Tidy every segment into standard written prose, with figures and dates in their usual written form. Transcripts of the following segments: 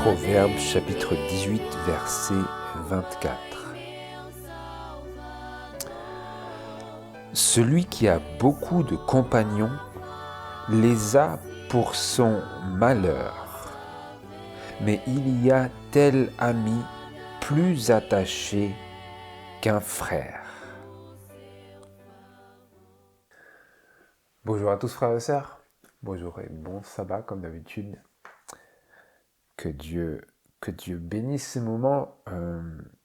Proverbes chapitre 18 verset 24. Celui qui a beaucoup de compagnons les a pour son malheur, mais il y a tel ami plus attaché qu'un frère. Bonjour à tous frères et sœurs, bonjour et bon sabbat comme d'habitude. Que Dieu bénisse ces moments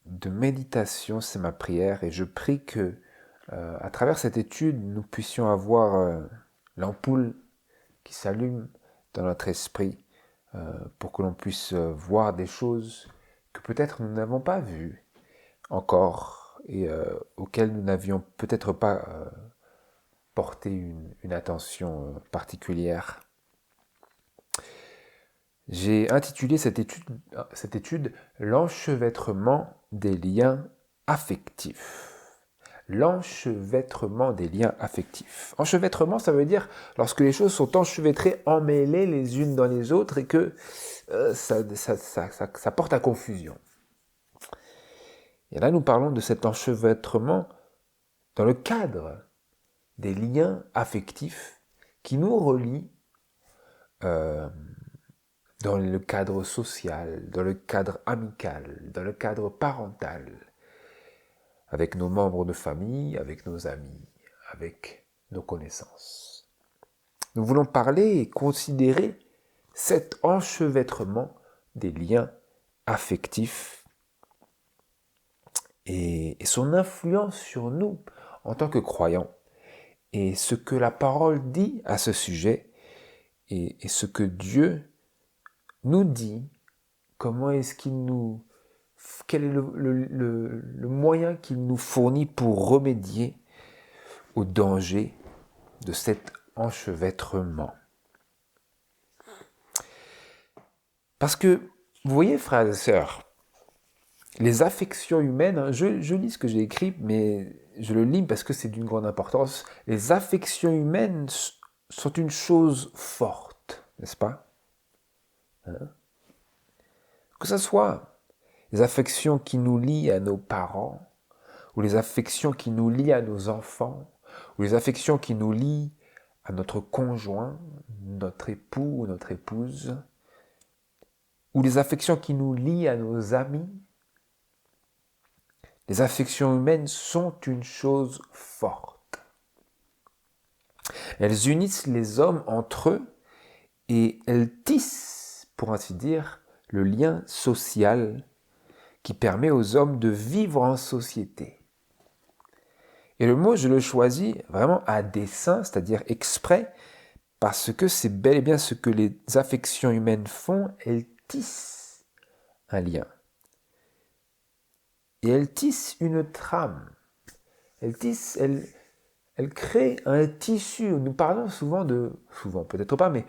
de méditation, c'est ma prière, et je prie que à travers cette étude, nous puissions avoir l'ampoule qui s'allume dans notre esprit pour que l'on puisse voir des choses que peut-être nous n'avons pas vues encore et auxquelles nous n'avions peut-être pas porté une attention particulière. J'ai intitulé cette étude « L'enchevêtrement des liens affectifs ». L'enchevêtrement des liens affectifs. Enchevêtrement, ça veut dire lorsque les choses sont enchevêtrées, emmêlées les unes dans les autres et que ça porte à confusion. Et là, nous parlons de cet enchevêtrement dans le cadre des liens affectifs qui nous relient dans le cadre social, dans le cadre amical, dans le cadre parental, avec nos membres de famille, avec nos amis, avec nos connaissances. Nous voulons parler et considérer cet enchevêtrement des liens affectifs et son influence sur nous en tant que croyants, et ce que la parole dit à ce sujet, et ce que Dieu nous dit, quel est le moyen qu'il nous fournit pour remédier au danger de cet enchevêtrement. Parce que, vous voyez, frères et sœurs, les affections humaines, je lis ce que j'ai écrit, mais je le lis parce que c'est d'une grande importance. Les affections humaines sont une chose forte, n'est-ce pas ? Que ce soit les affections qui nous lient à nos parents, ou les affections qui nous lient à nos enfants, ou les affections qui nous lient à notre conjoint, notre époux ou notre épouse, ou les affections qui nous lient à nos amis. Les affections humaines sont une chose forte. Elles unissent les hommes entre eux et elles tissent, pour ainsi dire, le lien social qui permet aux hommes de vivre en société. Et le mot, je le choisis vraiment à dessein, c'est-à-dire exprès, parce que c'est bel et bien ce que les affections humaines font, elles tissent un lien. Et elles tissent une trame. Elles créent un tissu. Nous parlons souvent peut-être pas, mais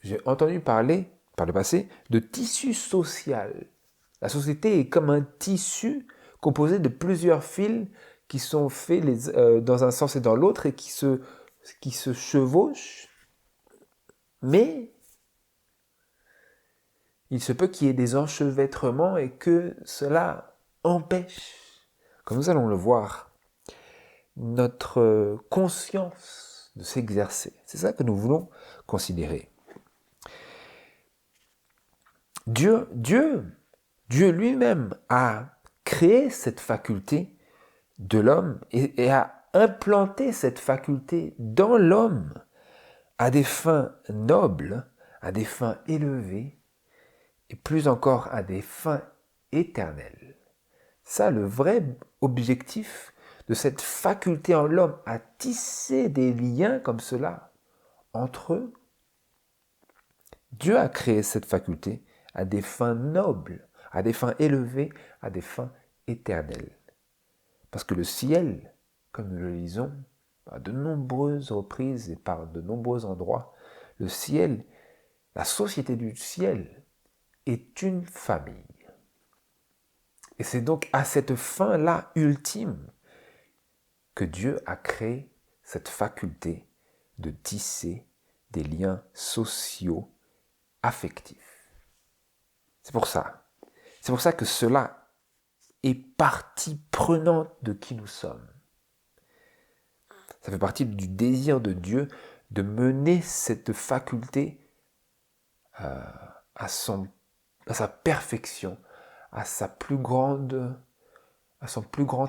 j'ai entendu parler, par le passé, de tissu social. La société est comme un tissu composé de plusieurs fils qui sont faits dans un sens et dans l'autre et qui se chevauchent, mais il se peut qu'il y ait des enchevêtrements et que cela empêche, comme nous allons le voir, notre conscience de s'exercer. C'est ça que nous voulons considérer. Dieu lui-même a créé cette faculté de l'homme et a implanté cette faculté dans l'homme à des fins nobles, à des fins élevées et plus encore à des fins éternelles. Ça, le vrai objectif de cette faculté en l'homme à tisser des liens comme cela entre eux, Dieu a créé cette faculté à des fins nobles, à des fins élevées, à des fins éternelles. Parce que le ciel, comme nous le lisons à de nombreuses reprises et par de nombreux endroits, le ciel, la société du ciel, est une famille. Et c'est donc à cette fin-là ultime que Dieu a créé cette faculté de tisser des liens sociaux affectifs. C'est pour ça. C'est pour ça que cela est partie prenante de qui nous sommes. Ça fait partie du désir de Dieu de mener cette faculté à sa perfection, à son plus grand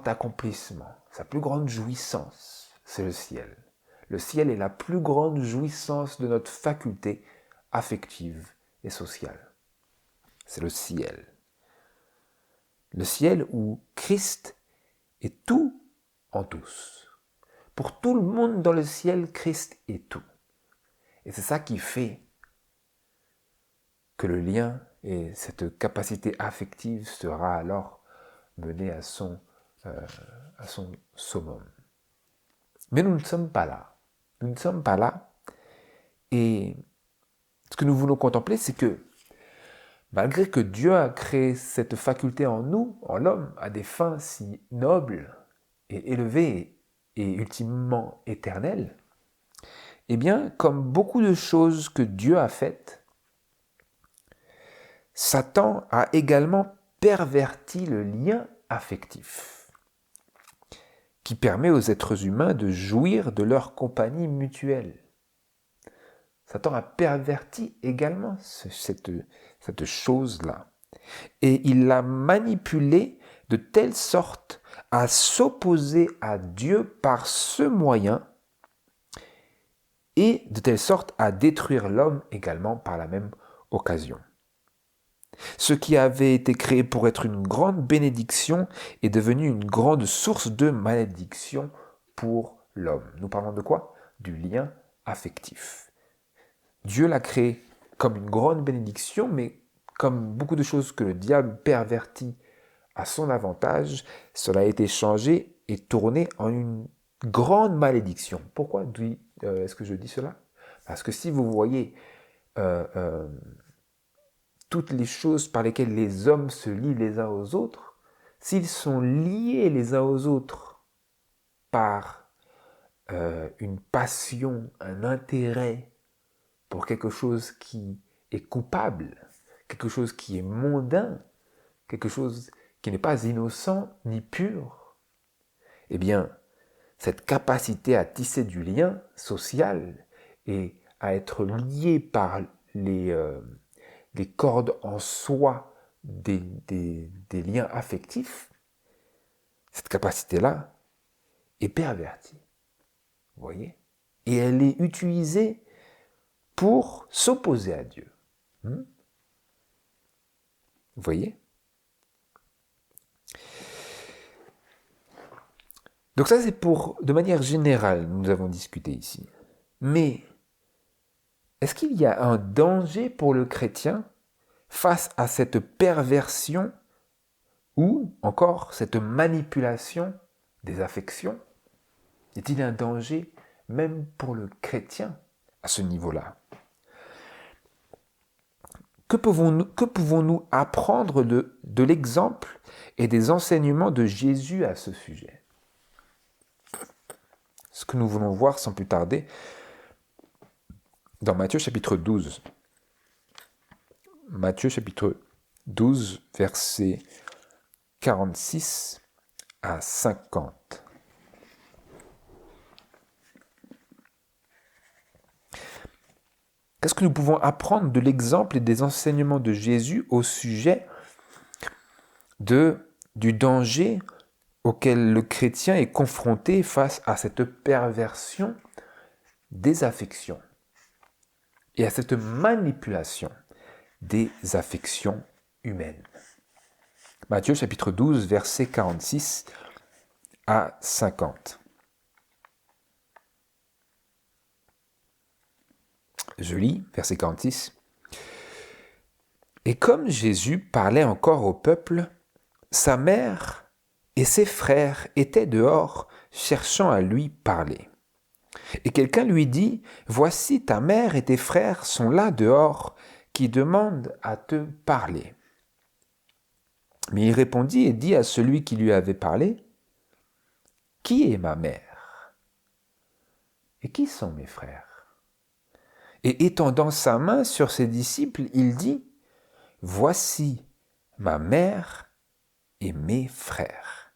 accomplissement, sa plus grande jouissance, c'est le ciel. Le ciel est la plus grande jouissance de notre faculté affective et sociale. C'est le ciel. Le ciel où Christ est tout en tous. Pour tout le monde dans le ciel, Christ est tout. Et c'est ça qui fait que le lien et cette capacité affective sera alors menée à son summum. Mais nous ne sommes pas là. Nous ne sommes pas là. Et ce que nous voulons contempler, c'est que malgré que Dieu a créé cette faculté en nous, en l'homme, à des fins si nobles et élevées et ultimement éternelles, eh bien, comme beaucoup de choses que Dieu a faites, Satan a également perverti le lien affectif qui permet aux êtres humains de jouir de leur compagnie mutuelle. Satan a perverti également cette chose-là. Et il l'a manipulée de telle sorte à s'opposer à Dieu par ce moyen et de telle sorte à détruire l'homme également par la même occasion. Ce qui avait été créé pour être une grande bénédiction est devenu une grande source de malédiction pour l'homme. Nous parlons de quoi? Du lien affectif. Dieu l'a créé comme une grande bénédiction, mais comme beaucoup de choses que le diable pervertit à son avantage, cela a été changé et tourné en une grande malédiction. Pourquoi est-ce que je dis cela? Parce que si vous voyez toutes les choses par lesquelles les hommes se lient les uns aux autres, s'ils sont liés les uns aux autres par une passion, un intérêt pour quelque chose qui est coupable, quelque chose qui est mondain, quelque chose qui n'est pas innocent ni pur, eh bien, cette capacité à tisser du lien social et à être lié par les cordes en soi des liens affectifs, cette capacité-là est pervertie. Vous voyez? Et elle est utilisée pour s'opposer à Dieu. Vous voyez? Donc ça, c'est de manière générale, nous avons discuté ici. Mais est-ce qu'il y a un danger pour le chrétien face à cette perversion ou encore cette manipulation des affections? Est-il un danger même pour le chrétien à ce niveau-là? Que pouvons-nous apprendre de l'exemple et des enseignements de Jésus à ce sujet? Ce que nous voulons voir sans plus tarder dans Matthieu chapitre 12. Matthieu chapitre 12, versets 46 à 50. Qu'est-ce que nous pouvons apprendre de l'exemple et des enseignements de Jésus au sujet du danger auquel le chrétien est confronté face à cette perversion des affections et à cette manipulation des affections humaines? Matthieu chapitre 12, versets 46 à 50. Je lis, verset 46. Et comme Jésus parlait encore au peuple, sa mère et ses frères étaient dehors, cherchant à lui parler. Et quelqu'un lui dit, « Voici ta mère et tes frères sont là dehors, qui demandent à te parler. » Mais il répondit et dit à celui qui lui avait parlé, « Qui est ma mère? Et qui sont mes frères? » Et étendant sa main sur ses disciples, il dit, voici ma mère et mes frères.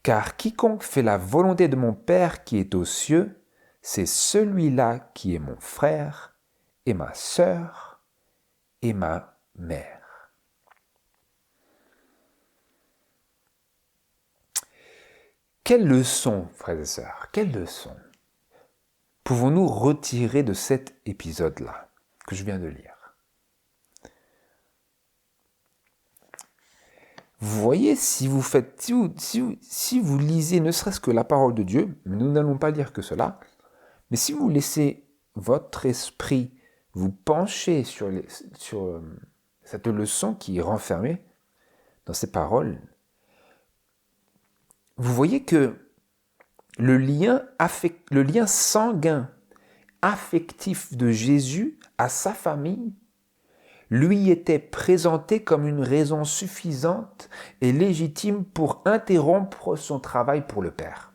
Car quiconque fait la volonté de mon Père qui est aux cieux, c'est celui-là qui est mon frère et ma sœur et ma mère. Quelle leçon, frères et sœurs, quelle leçon pouvons-nous retirer de cet épisode-là que je viens de lire? Vous voyez, si vous lisez ne serait-ce que la parole de Dieu, mais nous n'allons pas lire que cela, mais si vous laissez votre esprit vous pencher sur cette leçon qui est renfermée dans ces paroles, vous voyez que le lien sanguin, affectif de Jésus à sa famille lui était présenté comme une raison suffisante et légitime pour interrompre son travail pour le Père.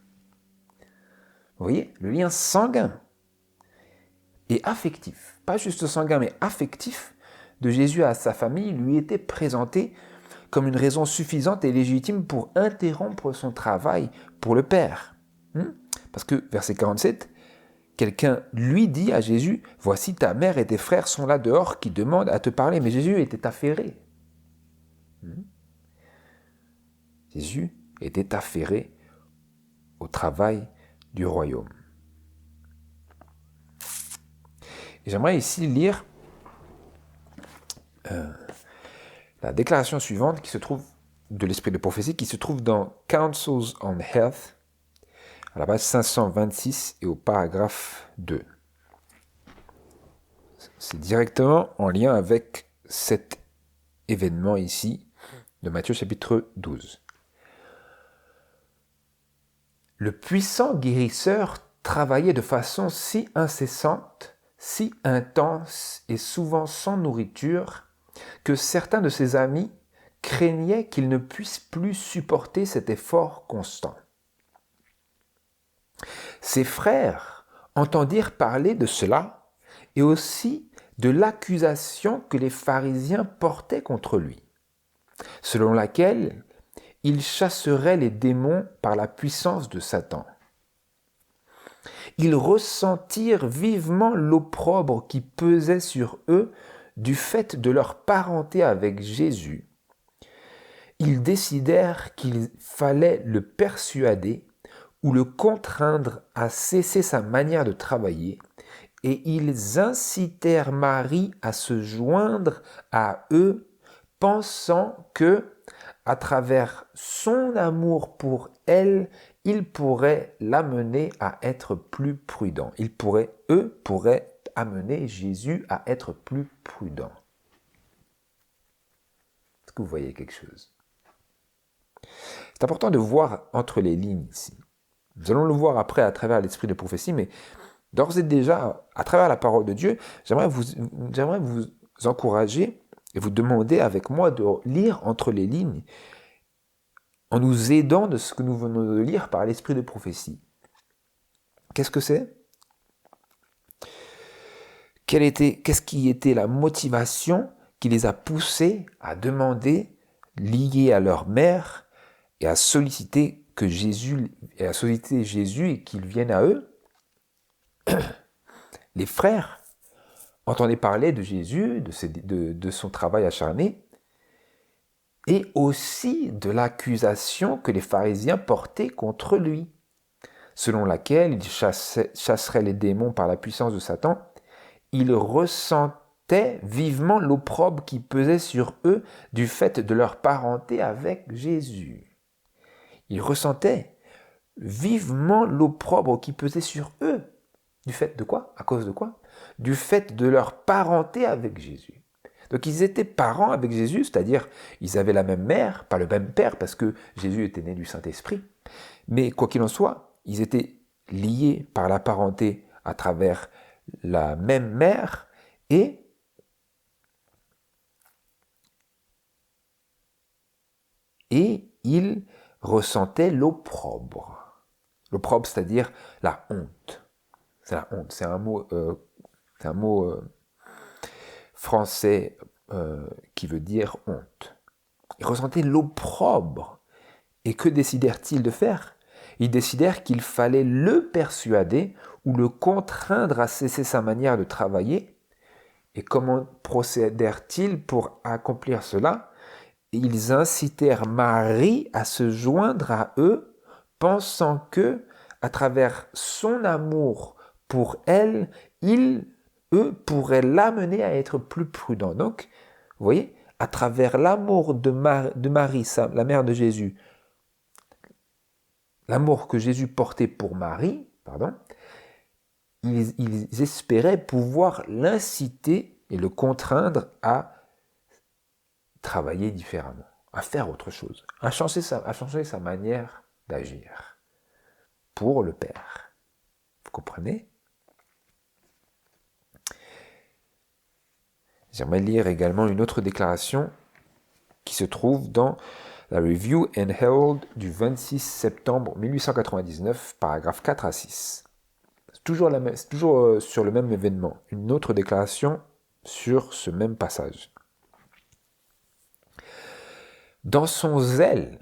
Vous voyez, le lien sanguin et affectif, pas juste sanguin mais affectif de Jésus à sa famille lui était présenté comme une raison suffisante et légitime pour interrompre son travail pour le Père. Parce que, verset 47, quelqu'un lui dit à Jésus, « Voici ta mère et tes frères sont là dehors qui demandent à te parler. » Mais Jésus était affairé. Jésus était affairé au travail du royaume. Et j'aimerais ici lire la déclaration suivante qui se trouve de l'esprit de prophétie, qui se trouve dans Counsels on Health, à la page 526 et au paragraphe 2. C'est directement en lien avec cet événement ici de Matthieu chapitre 12. Le puissant guérisseur travaillait de façon si incessante, si intense et souvent sans nourriture, que certains de ses amis craignaient qu'il ne puisse plus supporter cet effort constant. Ses frères entendirent parler de cela et aussi de l'accusation que les pharisiens portaient contre lui, selon laquelle il chasserait les démons par la puissance de Satan. Ils ressentirent vivement l'opprobre qui pesait sur eux du fait de leur parenté avec Jésus. Ils décidèrent qu'il fallait le persuader ou le contraindre à cesser sa manière de travailler, et ils incitèrent Marie à se joindre à eux, pensant que, à travers son amour pour elle, il pourrait l'amener à être plus prudent. Eux pourraient amener Jésus à être plus prudent. Est-ce que vous voyez quelque chose? C'est important de voir entre les lignes ici. Nous allons le voir après à travers l'esprit de prophétie, mais d'ores et déjà, à travers la parole de Dieu, j'aimerais vous encourager et vous demander avec moi de lire entre les lignes en nous aidant de ce que nous venons de lire par l'esprit de prophétie. Qu'est-ce que c'est? Qu'est-ce qui était la motivation qui les a poussés à demander, liés à leur mère, et à solliciter Jésus et qu'il vienne à eux? Les frères entendaient parler de Jésus, de son travail acharné, et aussi de l'accusation que les pharisiens portaient contre lui, selon laquelle il chasserait les démons par la puissance de Satan. Ils ressentaient vivement l'opprobre qui pesait sur eux du fait de leur parenté avec Jésus. Ils ressentaient vivement l'opprobre qui pesait sur eux. Du fait de quoi? À cause de quoi? Du fait de leur parenté avec Jésus. Donc ils étaient parents avec Jésus, c'est-à-dire ils avaient la même mère, pas le même père, parce que Jésus était né du Saint-Esprit. Mais quoi qu'il en soit, ils étaient liés par la parenté à travers la même mère et ils ressentaient l'opprobre. L'opprobre, c'est-à-dire la honte. C'est la honte, c'est un mot français qui veut dire honte. Ils ressentaient l'opprobre. Et que décidèrent-ils de faire? Ils décidèrent qu'il fallait le persuader ou le contraindre à cesser sa manière de travailler. Et comment procédèrent-ils pour accomplir cela? Ils incitèrent Marie à se joindre à eux, pensant que, à travers son amour pour elle, eux pourraient l'amener à être plus prudent. Donc, vous voyez, à travers l'amour de Marie, la mère de Jésus, l'amour que Jésus portait pour Marie, ils espéraient pouvoir l'inciter et le contraindre à travailler différemment, à faire autre chose, à changer sa manière d'agir pour le Père. Vous comprenez? J'aimerais lire également une autre déclaration qui se trouve dans la Review and Herald du 26 septembre 1899, paragraphes 4 à 6. C'est toujours sur le même événement, une autre déclaration sur ce même passage. Dans son zèle,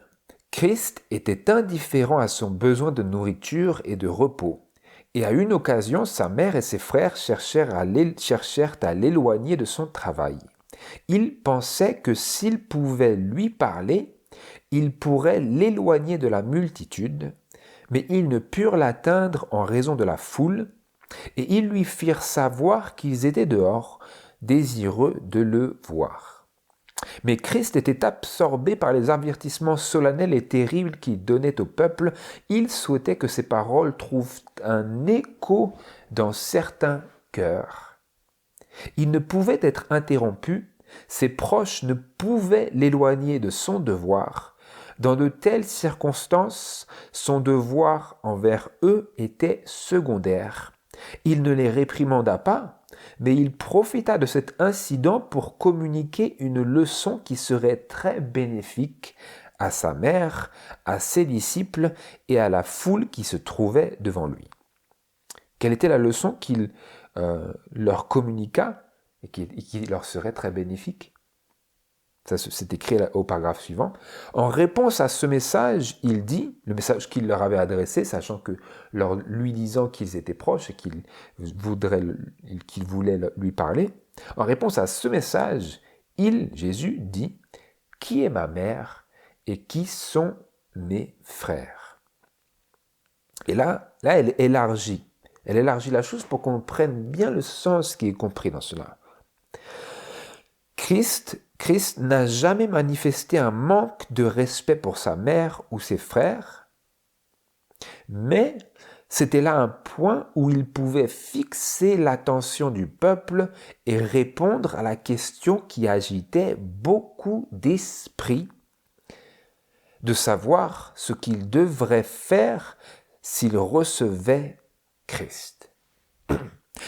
Christ était indifférent à son besoin de nourriture et de repos, et à une occasion, sa mère et ses frères cherchèrent à l'éloigner de son travail. Il pensait que s'ils pouvaient lui parler, ils pourraient l'éloigner de la multitude, mais ils ne purent l'atteindre en raison de la foule, et ils lui firent savoir qu'ils étaient dehors, désireux de le voir. Mais Christ était absorbé par les avertissements solennels et terribles qu'il donnait au peuple. Il souhaitait que ses paroles trouvent un écho dans certains cœurs. Il ne pouvait être interrompu, ses proches ne pouvaient l'éloigner de son devoir. Dans de telles circonstances, son devoir envers eux était secondaire. Il ne les réprimanda pas, mais il profita de cet incident pour communiquer une leçon qui serait très bénéfique à sa mère, à ses disciples et à la foule qui se trouvait devant lui. Quelle était la leçon qu'il leur communiqua et qui leur serait très bénéfique? Ça, c'est écrit au paragraphe suivant. En réponse à ce message, il dit, le message qu'il leur avait adressé, sachant que lui disant qu'ils étaient proches et qu'il voulait lui parler, en réponse à ce message, Jésus dit, « Qui est ma mère et qui sont mes frères ?» Et là, elle élargit la chose pour qu'on prenne bien le sens qui est compris dans cela. Christ n'a jamais manifesté un manque de respect pour sa mère ou ses frères, mais c'était là un point où il pouvait fixer l'attention du peuple et répondre à la question qui agitait beaucoup d'esprits, de savoir ce qu'il devrait faire s'il recevait Christ.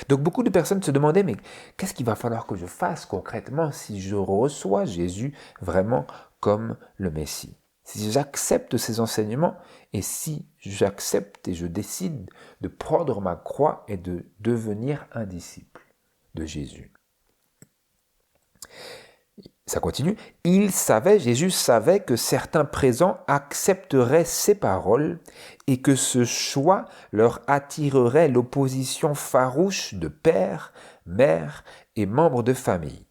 Donc beaucoup de personnes se demandaient, mais qu'est-ce qu'il va falloir que je fasse concrètement si je reçois Jésus vraiment comme le Messie? Si j'accepte ses enseignements et si j'accepte et je décide de prendre ma croix et de devenir un disciple de Jésus. Ça continue. Jésus savait que certains présents accepteraient ses paroles et que ce choix leur attirerait l'opposition farouche de père, mère et membres de famille.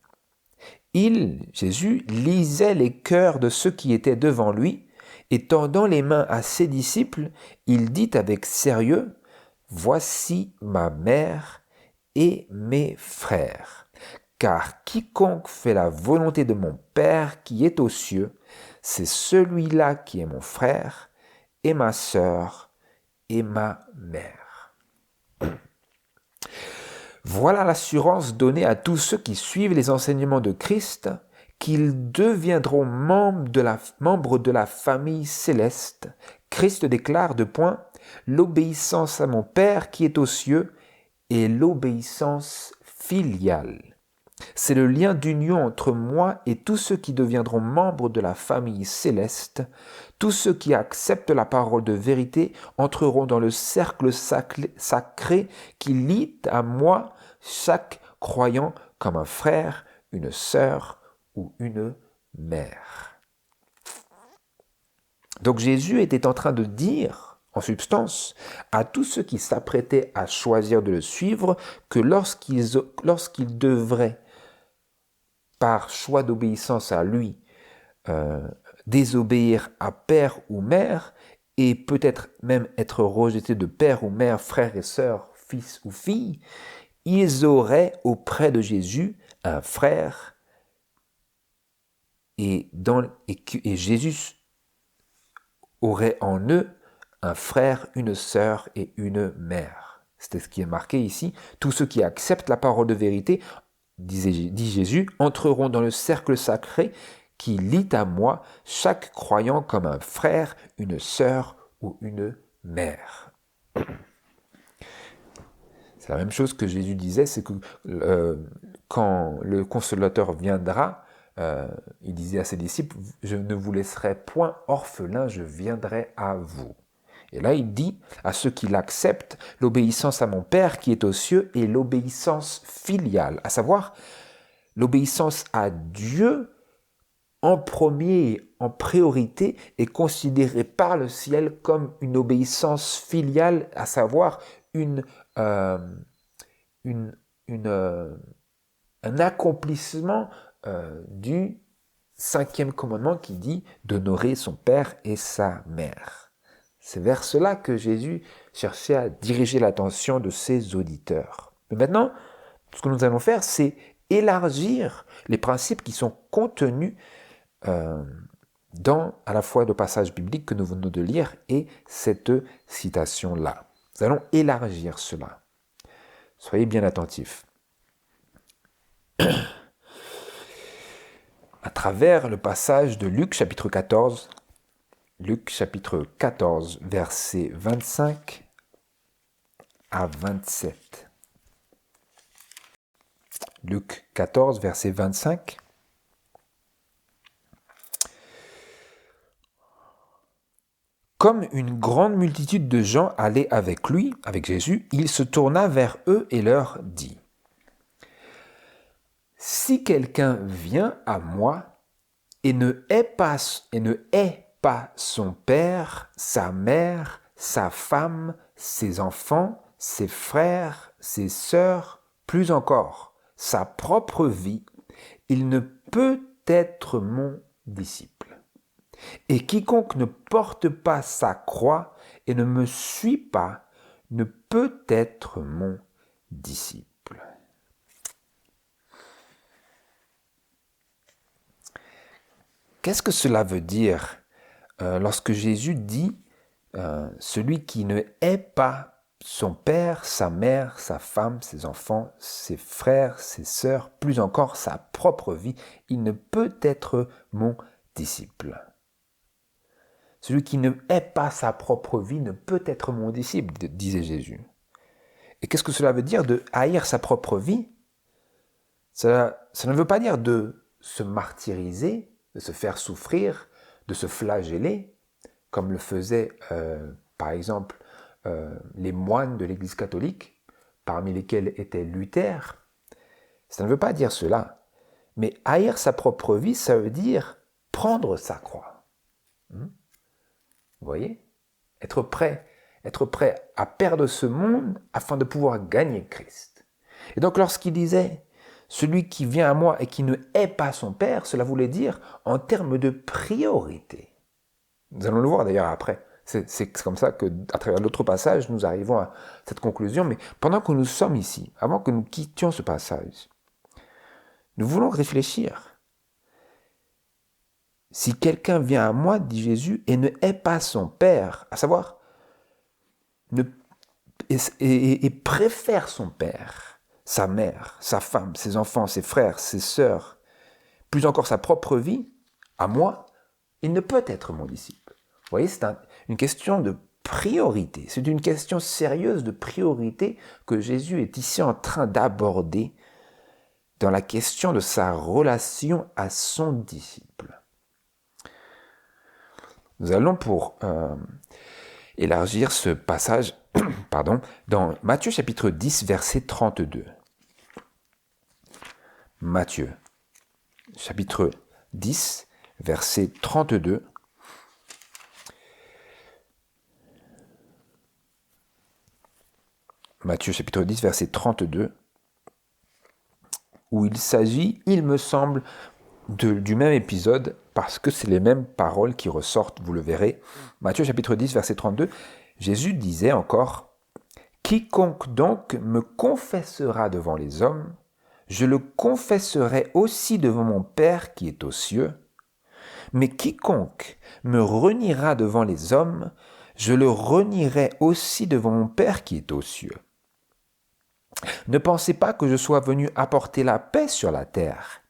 Jésus, lisait les cœurs de ceux qui étaient devant lui et tendant les mains à ses disciples, il dit avec sérieux, « Voici ma mère et mes frères. Car quiconque fait la volonté de mon Père qui est aux cieux, c'est celui-là qui est mon frère et ma sœur et ma mère. » Voilà l'assurance donnée à tous ceux qui suivent les enseignements de Christ, qu'ils deviendront membres de la famille céleste. Christ déclare « L'obéissance à mon Père qui est aux cieux est l'obéissance filiale. C'est le lien d'union entre moi et tous ceux qui deviendront membres de la famille céleste. Tous ceux qui acceptent la parole de vérité entreront dans le cercle sacré qui lie à moi chaque croyant comme un frère, une sœur ou une mère. Donc Jésus était en train de dire, en substance, à tous ceux qui s'apprêtaient à choisir de le suivre, que lorsqu'ils devraient, par choix d'obéissance à lui, désobéir à père ou mère, et peut-être même être rejetés de père ou mère, frères et sœurs, fils ou filles, ils auraient auprès de Jésus un frère, et Jésus aurait en eux un frère, une sœur et une mère. C'est ce qui est marqué ici. Tous ceux qui acceptent la parole de vérité, dit Jésus, entreront dans le cercle sacré qui lie à moi chaque croyant comme un frère, une sœur ou une mère. C'est la même chose que Jésus disait, c'est que quand le consolateur viendra, il disait à ses disciples, je ne vous laisserai point orphelins, je viendrai à vous. Et là, il dit à ceux qui l'acceptent, l'obéissance à mon Père qui est aux cieux et l'obéissance filiale, à savoir l'obéissance à Dieu en premier, en priorité, est considérée par le ciel comme une obéissance filiale, à savoir un accomplissement du 5e commandement qui dit d'honorer son père et sa mère. C'est vers cela que Jésus cherchait à diriger l'attention de ses auditeurs. Mais maintenant, ce que nous allons faire, c'est élargir les principes qui sont contenus dans à la fois le passage biblique que nous venons de lire et cette citation-là. Nous allons élargir cela. Soyez bien attentifs. À travers le passage de Luc chapitre 14, versets 25 à 27. Luc 14, verset 25. Comme une grande multitude de gens allait avec lui, avec Jésus, il se tourna vers eux et leur dit : « Si quelqu'un vient à moi et ne hait pas son père, sa mère, sa femme, ses enfants, ses frères, ses sœurs, plus encore, sa propre vie, il ne peut être mon disciple. Et quiconque ne porte pas sa croix et ne me suit pas ne peut être mon disciple. » Qu'est-ce que cela veut dire lorsque Jésus dit celui qui ne hait pas son père, sa mère, sa femme, ses enfants, ses frères, ses sœurs, plus encore sa propre vie, il ne peut être mon disciple. Celui qui ne hait pas sa propre vie ne peut être mon disciple, disait Jésus. Et qu'est-ce que cela veut dire de haïr sa propre vie ? Ça ne veut pas dire de se martyriser, de se faire souffrir, de se flageller, comme le faisaient par exemple les moines de l'Église catholique, parmi lesquels était Luther. Ça ne veut pas dire cela. Mais haïr sa propre vie, ça veut dire prendre sa croix. Vous voyez ? Être prêt à perdre ce monde afin de pouvoir gagner Christ. Et donc lorsqu'il disait « celui qui vient à moi et qui ne hait pas son père », cela voulait dire en termes de priorité. Nous allons le voir d'ailleurs après. C'est comme ça qu'à travers l'autre passage, nous arrivons à cette conclusion. Mais pendant que nous sommes ici, avant que nous quittions ce passage, nous voulons réfléchir. Si quelqu'un vient à moi, dit Jésus, et ne hait pas son père, à savoir, et préfère son père, sa mère, sa femme, ses enfants, ses frères, ses sœurs, plus encore sa propre vie, à moi, il ne peut être mon disciple. Vous voyez, c'est une question de priorité. C'est une question sérieuse de priorité que Jésus est ici en train d'aborder dans la question de sa relation à son disciple. Nous allons pour élargir ce passage dans Matthieu chapitre 10, verset 32. Matthieu chapitre 10, verset 32. Matthieu chapitre 10, verset 32, où il s'agit, il me semble, du même épisode, parce que c'est les mêmes paroles qui ressortent, vous le verrez. Matthieu chapitre 10, verset 32, Jésus disait encore, « Quiconque donc me confessera devant les hommes, je le confesserai aussi devant mon Père qui est aux cieux. Mais quiconque me reniera devant les hommes, je le renierai aussi devant mon Père qui est aux cieux. Ne pensez pas que je sois venu apporter la paix sur la terre.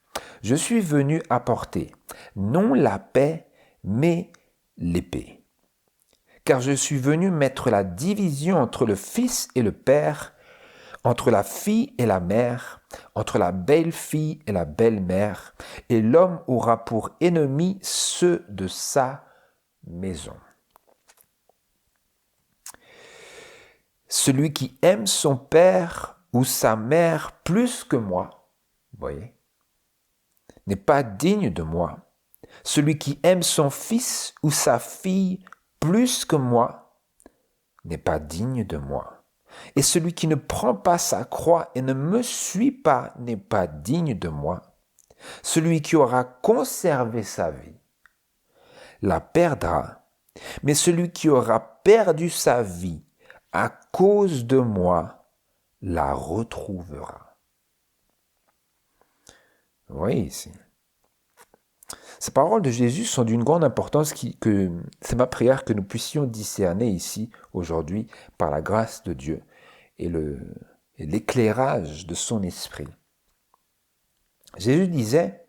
Je suis venu apporter non la paix, mais l'épée. Car je suis venu mettre la division entre le fils et le père, entre la fille et la mère, entre la belle-fille et la belle-mère, et l'homme aura pour ennemis ceux de sa maison. Celui qui aime son père ou sa mère plus que moi, voyez, n'est pas digne de moi. Celui qui aime son fils ou sa fille plus que moi n'est pas digne de moi. Et celui qui ne prend pas sa croix et ne me suit pas n'est pas digne de moi. Celui qui aura conservé sa vie la perdra, mais celui qui aura perdu sa vie à cause de moi la retrouvera. Vous voyez ici. Ces paroles de Jésus sont d'une grande importance c'est ma prière que nous puissions discerner ici, aujourd'hui, par la grâce de Dieu et l'éclairage de son esprit. Jésus disait,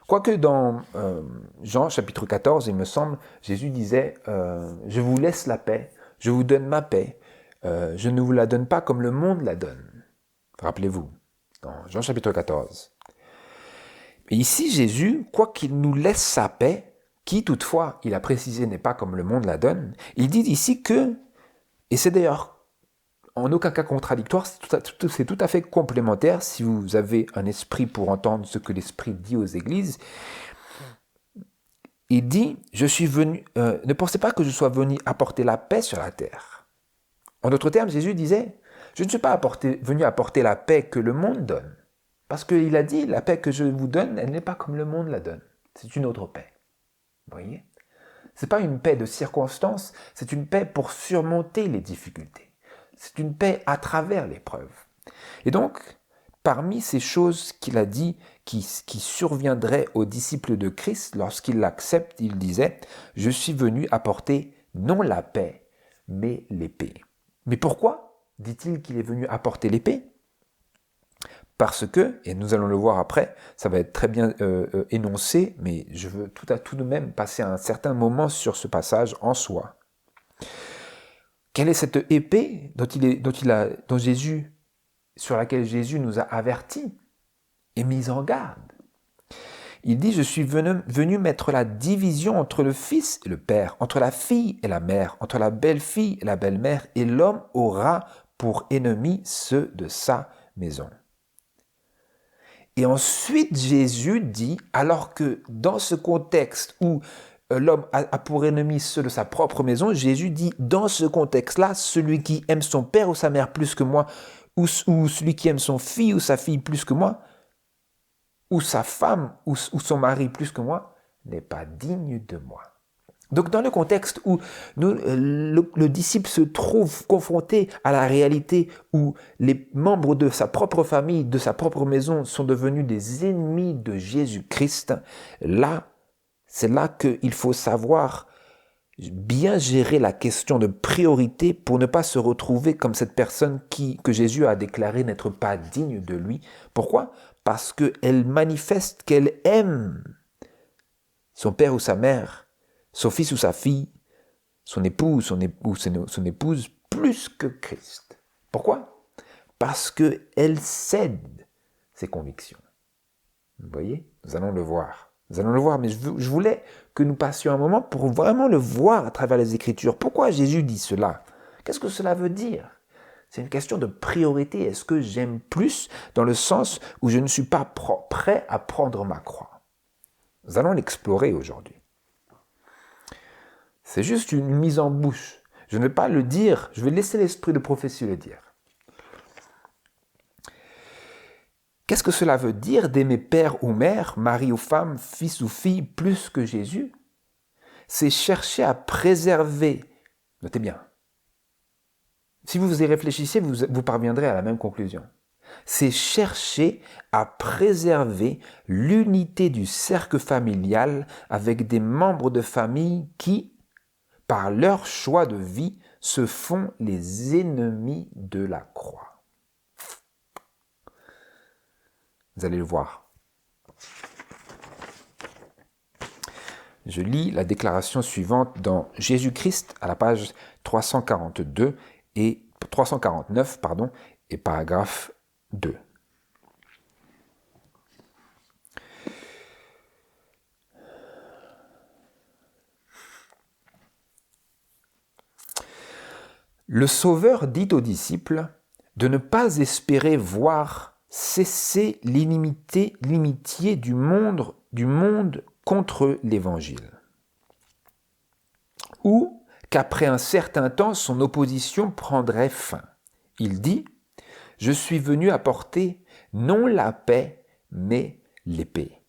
quoique dans Jean chapitre 14, il me semble, Jésus disait, je vous laisse la paix, je vous donne ma paix, je ne vous la donne pas comme le monde la donne. Rappelez-vous, dans Jean chapitre 14. Et ici, Jésus, quoiqu'il nous laisse sa paix, qui toutefois, il a précisé, n'est pas comme le monde la donne, il dit ici que, et c'est d'ailleurs en aucun cas contradictoire, c'est tout à fait complémentaire si vous avez un esprit pour entendre ce que l'esprit dit aux églises. Il dit, je suis venu, ne pensez pas que je sois venu apporter la paix sur la terre. En d'autres termes, Jésus disait, je ne suis pas venu apporter la paix que le monde donne. Parce qu'il a dit, la paix que je vous donne, elle n'est pas comme le monde la donne. C'est une autre paix. Vous voyez ? Ce n'est pas une paix de circonstance, c'est une paix pour surmonter les difficultés. C'est une paix à travers l'épreuve. Et donc, parmi ces choses qu'il a dit qui surviendraient aux disciples de Christ, lorsqu'ils l'acceptent, il disait, « Je suis venu apporter non la paix, mais l'épée. » Mais pourquoi dit-il qu'il est venu apporter l'épée ? Parce que, et nous allons le voir après, ça va être très bien énoncé, mais je veux tout de même passer un certain moment sur ce passage en soi. Quelle est cette épée sur laquelle Jésus nous a avertis et mis en garde ? Il dit, je suis venu mettre la division entre le fils et le père, entre la fille et la mère, entre la belle-fille et la belle-mère, et l'homme aura pour ennemis ceux de sa maison. Et ensuite, Jésus dit, alors que dans ce contexte où l'homme a pour ennemi ceux de sa propre maison, Jésus dit, dans ce contexte-là, celui qui aime son père ou sa mère plus que moi, ou celui qui aime son fils ou sa fille plus que moi, ou sa femme ou son mari plus que moi, n'est pas digne de moi. Donc dans le contexte où le disciple se trouve confronté à la réalité où les membres de sa propre famille, de sa propre maison sont devenus des ennemis de Jésus-Christ, là, c'est là qu'il faut savoir bien gérer la question de priorité pour ne pas se retrouver comme cette personne que Jésus a déclaré n'être pas digne de lui. Pourquoi ? Parce qu'elle manifeste qu'elle aime son père ou sa mère, son fils ou sa fille, son époux ou son épouse, plus que Christ. Pourquoi ? Parce qu'elle cède ses convictions. Vous voyez ? Nous allons le voir. Nous allons le voir, mais je voulais que nous passions un moment pour vraiment le voir à travers les Écritures. Pourquoi Jésus dit cela ? Qu'est-ce que cela veut dire ? C'est une question de priorité. Est-ce que j'aime plus dans le sens où je ne suis pas prêt à prendre ma croix? Nous allons l'explorer aujourd'hui. C'est juste une mise en bouche. Je ne vais pas le dire, je vais laisser l'esprit de prophétie le dire. Qu'est-ce que cela veut dire d'aimer père ou mère, mari ou femme, fils ou fille plus que Jésus? C'est chercher à préserver, notez bien, si vous y réfléchissez, vous parviendrez à la même conclusion. C'est chercher à préserver l'unité du cercle familial avec des membres de famille qui, par leur choix de vie, se font les ennemis de la croix. Vous allez le voir. Je lis la déclaration suivante dans Jésus-Christ à la page 349 et paragraphe 2. Le Sauveur dit aux disciples de ne pas espérer voir cesser l'inimitié du monde contre l'Évangile, ou qu'après un certain temps, son opposition prendrait fin. Il dit « Je suis venu apporter non la paix, mais l'épée. »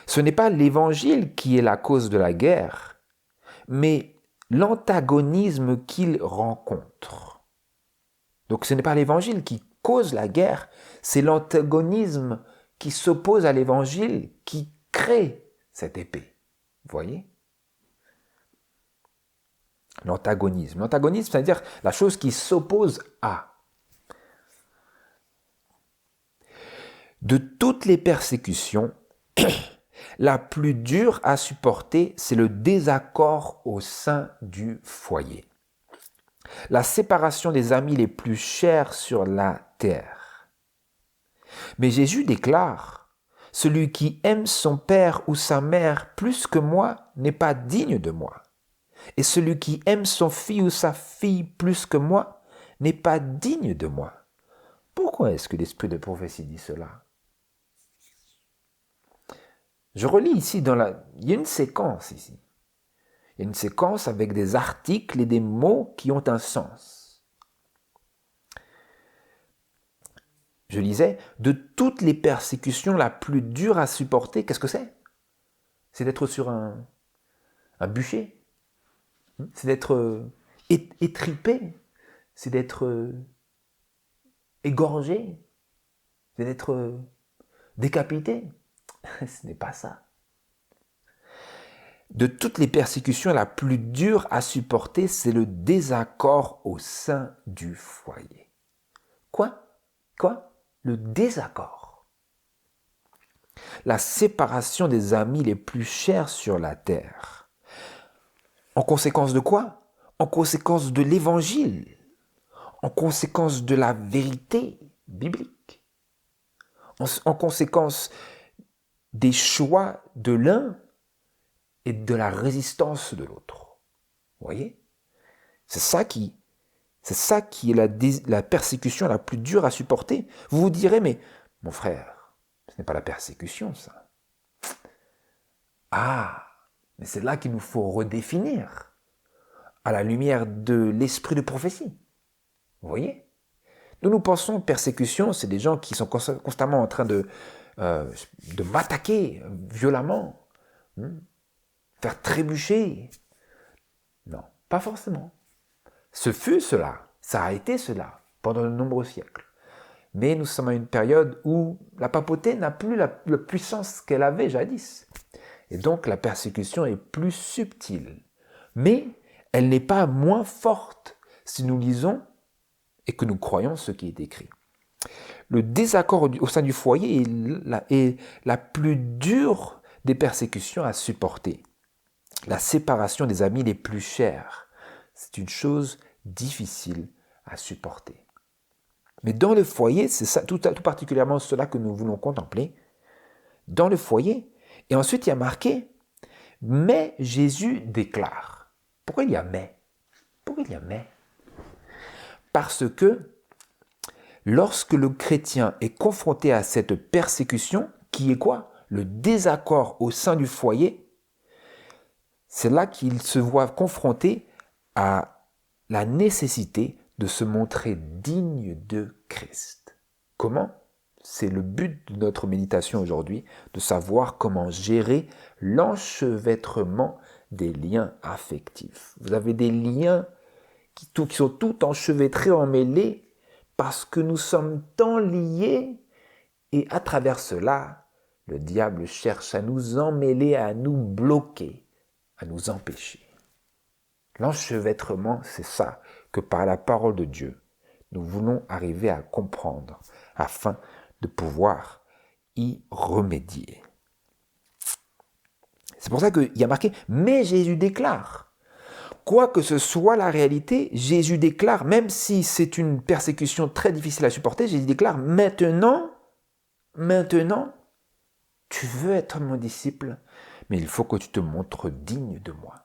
Ce n'est pas l'Évangile qui est la cause de la guerre, mais l'antagonisme qu'il rencontre. Donc ce n'est pas l'Évangile qui cause la guerre, c'est l'antagonisme qui s'oppose à l'Évangile qui crée cette épée. Vous voyez ? L'antagonisme. L'antagonisme, c'est-à-dire la chose qui s'oppose à. De toutes les persécutions, la plus dure à supporter, c'est le désaccord au sein du foyer. La séparation des amis les plus chers sur la terre. Mais Jésus déclare, « Celui qui aime son père ou sa mère plus que moi n'est pas digne de moi. Et celui qui aime son fils ou sa fille plus que moi n'est pas digne de moi. » Pourquoi est-ce que l'esprit de prophétie dit cela? Je relis ici, il y a une séquence ici. Il y a une séquence avec des articles et des mots qui ont un sens. Je lisais, de toutes les persécutions, la plus dure à supporter, qu'est-ce que c'est? C'est d'être sur un bûcher. C'est d'être étripé. C'est d'être égorgé. C'est d'être décapité. Ce n'est pas ça. De toutes les persécutions, la plus dure à supporter, c'est le désaccord au sein du foyer. Quoi? Le désaccord. La séparation des amis les plus chers sur la terre. En conséquence de quoi? En conséquence de l'évangile. En conséquence de la vérité biblique. En conséquence des choix de l'un et de la résistance de l'autre. Vous voyez? C'est ça qui est la persécution la plus dure à supporter. Vous vous direz, mais mon frère, ce n'est pas la persécution, ça. Ah, mais c'est là qu'il nous faut redéfinir à la lumière de l'esprit de prophétie. Vous voyez? Nous pensons persécution, c'est des gens qui sont constamment en train de m'attaquer violemment, faire trébucher. Non, pas forcément. Ce fut cela, ça a été cela pendant de nombreux siècles. Mais nous sommes à une période où la papauté n'a plus la puissance qu'elle avait jadis. Et donc la persécution est plus subtile. Mais elle n'est pas moins forte si nous lisons et que nous croyons ce qui est écrit. Le désaccord au sein du foyer est la plus dure des persécutions à supporter. La séparation des amis les plus chers, c'est une chose difficile à supporter. Mais dans le foyer, c'est ça, tout particulièrement cela que nous voulons contempler. Dans le foyer, et ensuite il y a marqué « Mais Jésus déclare ». Pourquoi il y a « mais » ? Pourquoi il y a « mais » ? Parce que lorsque le chrétien est confronté à cette persécution, qui est quoi? Le désaccord au sein du foyer, c'est là qu'il se voit confronté à la nécessité de se montrer digne de Christ. Comment? C'est le but de notre méditation aujourd'hui, de savoir comment gérer l'enchevêtrement des liens affectifs. Vous avez des liens qui sont tout enchevêtrés, emmêlés, parce que nous sommes tant liés, et à travers cela, le diable cherche à nous emmêler, à nous bloquer, à nous empêcher. L'enchevêtrement, c'est ça que par la parole de Dieu, nous voulons arriver à comprendre afin de pouvoir y remédier. C'est pour ça qu'il y a marqué « Mais Jésus déclare ». Quoi que ce soit la réalité, Jésus déclare, même si c'est une persécution très difficile à supporter, Jésus déclare « Maintenant, tu veux être mon disciple, mais il faut que tu te montres digne de moi. »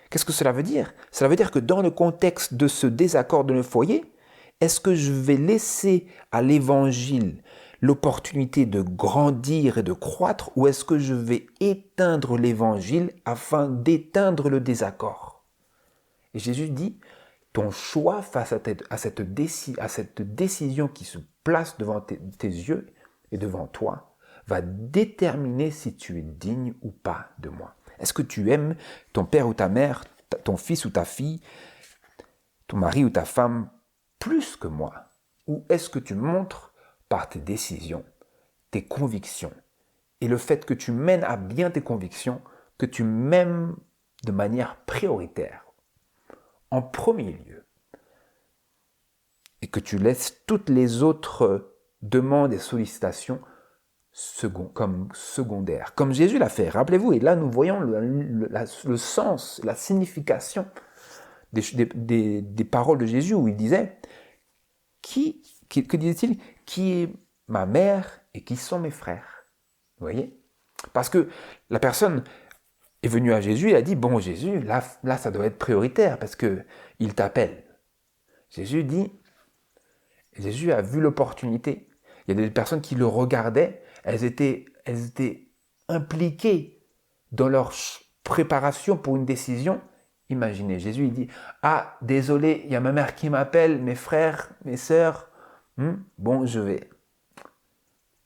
Qu'est-ce que cela veut dire? Cela veut dire que dans le contexte de ce désaccord de nos foyers, est-ce que je vais laisser à l'évangile l'opportunité de grandir et de croître, ou est-ce que je vais éteindre l'évangile afin d'éteindre le désaccord? Et Jésus dit, ton choix face à cette décision qui se place devant tes yeux et devant toi va déterminer si tu es digne ou pas de moi. Est-ce que tu aimes ton père ou ta mère, ton fils ou ta fille, ton mari ou ta femme plus que moi? Ou est-ce que tu montres par tes décisions, tes convictions, et le fait que tu mènes à bien tes convictions, que tu m'aimes de manière prioritaire, en premier lieu, et que tu laisses toutes les autres demandes et sollicitations comme secondaires, comme Jésus l'a fait. Rappelez-vous, et là nous voyons le sens, la signification des paroles de Jésus, où il disait, que disait-il? Qui est ma mère et qui sont mes frères? Vous voyez? Parce que la personne est venue à Jésus et a dit, bon Jésus, là ça doit être prioritaire parce qu'il t'appelle. Jésus a vu l'opportunité. Il y a des personnes qui le regardaient, elles étaient impliquées dans leur préparation pour une décision. Imaginez, Jésus il dit, ah désolé, il y a ma mère qui m'appelle, mes frères, mes sœurs, bon je vais.